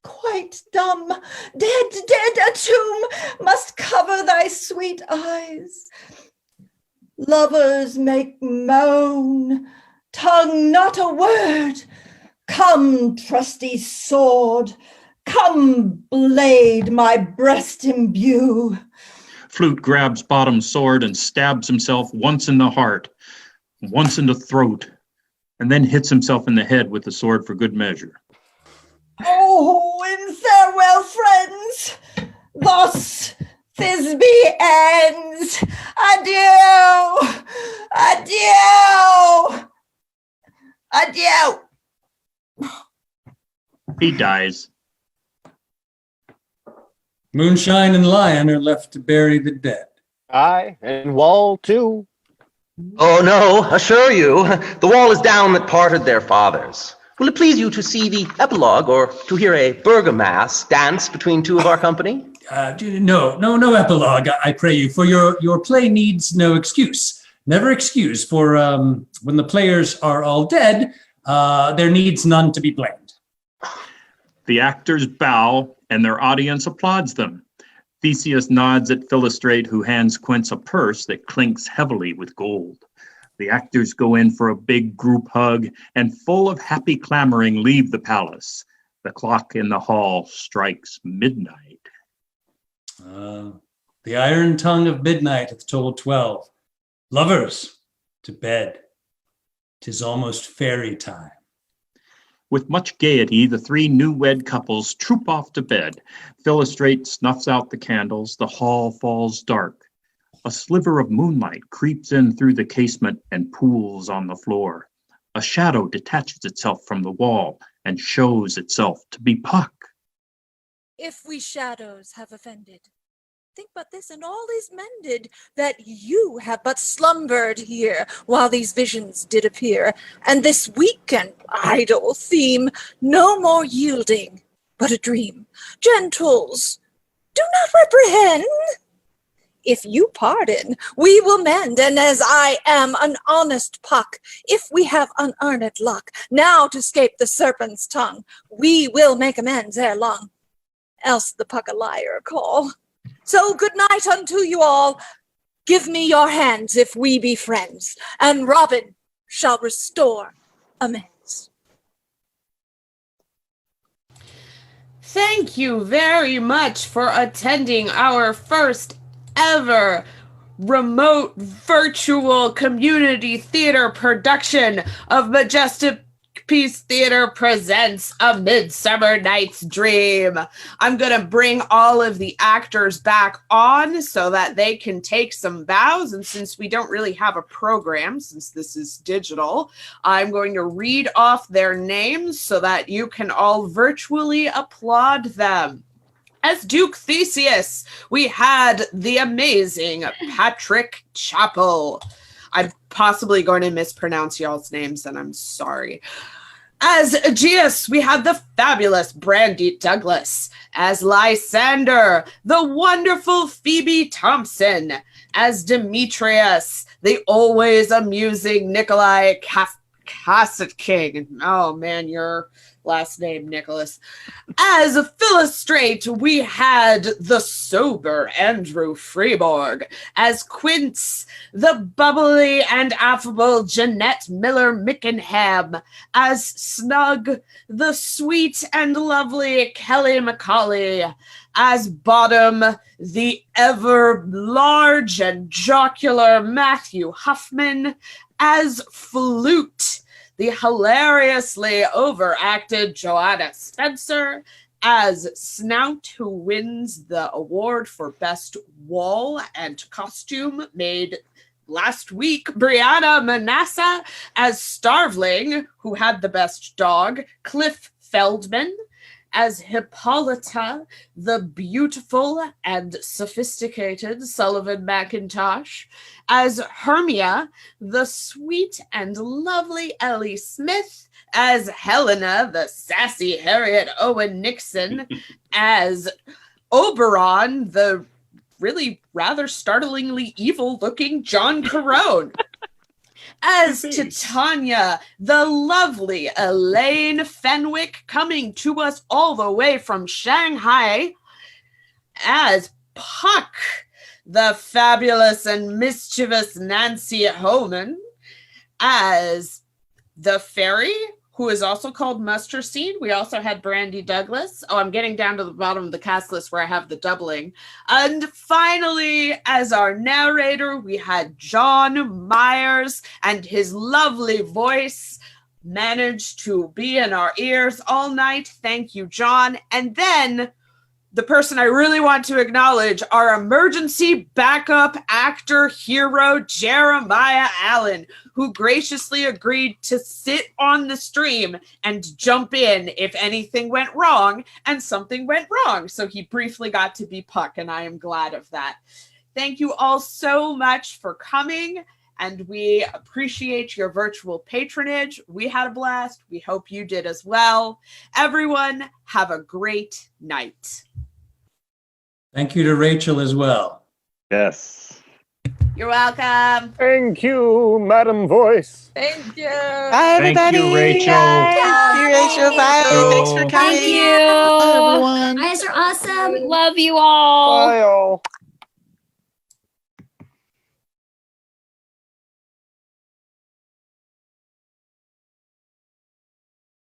Quite dumb, dead, a tomb must cover thy sweet eyes. Lovers make moan, tongue not a word. Come, trusty sword, come, blade my breast imbue. Flute grabs Bottom's sword and stabs himself once in the heart, once in the throat, and then hits himself in the head with the sword for good measure. Oh, in farewell, friends, thus Thisbe ends. Adieu. He dies. Moonshine and Lion are left to bury the dead. Aye, and Wall too. Oh no, assure you, the wall is down that parted their fathers. Will it please you to see the epilogue or to hear a burgomass dance between two of our company? No epilogue, I pray you, for your play needs no excuse. Never excuse, for when the players are all dead, there needs none to be blamed. The actors bow, and their audience applauds them. Theseus nods at Philostrate, who hands Quince a purse that clinks heavily with gold. The actors go in for a big group hug, and full of happy clamoring leave the palace. The clock in the hall strikes midnight. The iron tongue of midnight hath told 12. Lovers, to bed. 'Tis almost fairy time. With much gaiety, the three new-wed couples troop off to bed. Philostrate snuffs out the candles. The hall falls dark. A sliver of moonlight creeps in through the casement and pools on the floor. A shadow detaches itself from the wall and shows itself to be Puck. If we shadows have offended, think but this, and all is mended, that you have but slumbered here while these visions did appear, and this weak and idle theme no more yielding, but a dream. Gentles, do not reprehend. If you pardon, we will mend, and as I am an honest Puck, if we have unearned luck, now to scape the serpent's tongue, we will make amends ere long, else the Puck a liar call. So good night unto you all. Give me your hands if we be friends, and Robin shall restore amends. Thank you very much for attending our first ever remote virtual community theater production of Majesticpiece Theatre presents A Midsummer Night's Dream. I'm going to bring all of the actors back on so that they can take some bows. And since we don't really have a program, since this is digital, I'm going to read off their names so that you can all virtually applaud them. As Duke Theseus, we had the amazing Patrick Chappell. I'm possibly going to mispronounce y'all's names, and I'm sorry. As Aegeus, we have the fabulous Brandy Douglas. As Lysander, the wonderful Phoebe Thompson. As Demetrius, the always amusing Nikolai King. Oh man, your last name, Nicholas. As Philostrate, we had the sober Andrew Freeborg. As Quince, the bubbly and affable Jeanette Miller Mickenham. As Snug, the sweet and lovely Kelly Macaulay. As Bottom, the ever large and jocular Matthew Huffman. As Flute, the hilariously overacted Joanna Spencer. As Snout, who wins the award for Best Wall and Costume made last week, Brianna Manassa. As Starveling, who had the Best Dog, Cliff Feldman. As Hippolyta, the beautiful and sophisticated Sullivan McIntosh. As Hermia, the sweet and lovely Ellie Smith. As Helena, the sassy Harriet Owen Nixon. As Oberon, the really rather startlingly evil-looking John Carone. As Titania, the lovely Elaine Fenwick, coming to us all the way from Shanghai. As Puck, the fabulous and mischievous Nancy Homan. As the Fairy, who is also called Mustard Seed. We also had Brandy Douglas. Oh, I'm getting down to the bottom of the cast list where I have the doubling. And finally, as our narrator, we had John Myers, and his lovely voice managed to be in our ears all night. Thank you, John. And then the person I really want to acknowledge, our emergency backup actor hero, Jeremiah Allen, who graciously agreed to sit on the stream and jump in if anything went wrong, and something went wrong. So he briefly got to be Puck, and I am glad of that. Thank you all so much for coming, and we appreciate your virtual patronage. We had a blast. We hope you did as well. Everyone, have a great night. Thank you to Rachel as well. Yes. You're welcome. Thank you, Madam Voice. Thank you. Bye, everybody. Thank you, Rachel. Thank you, Rachel. Bye. Thanks for coming. Thank you. You guys are awesome. Love you all. Bye, all.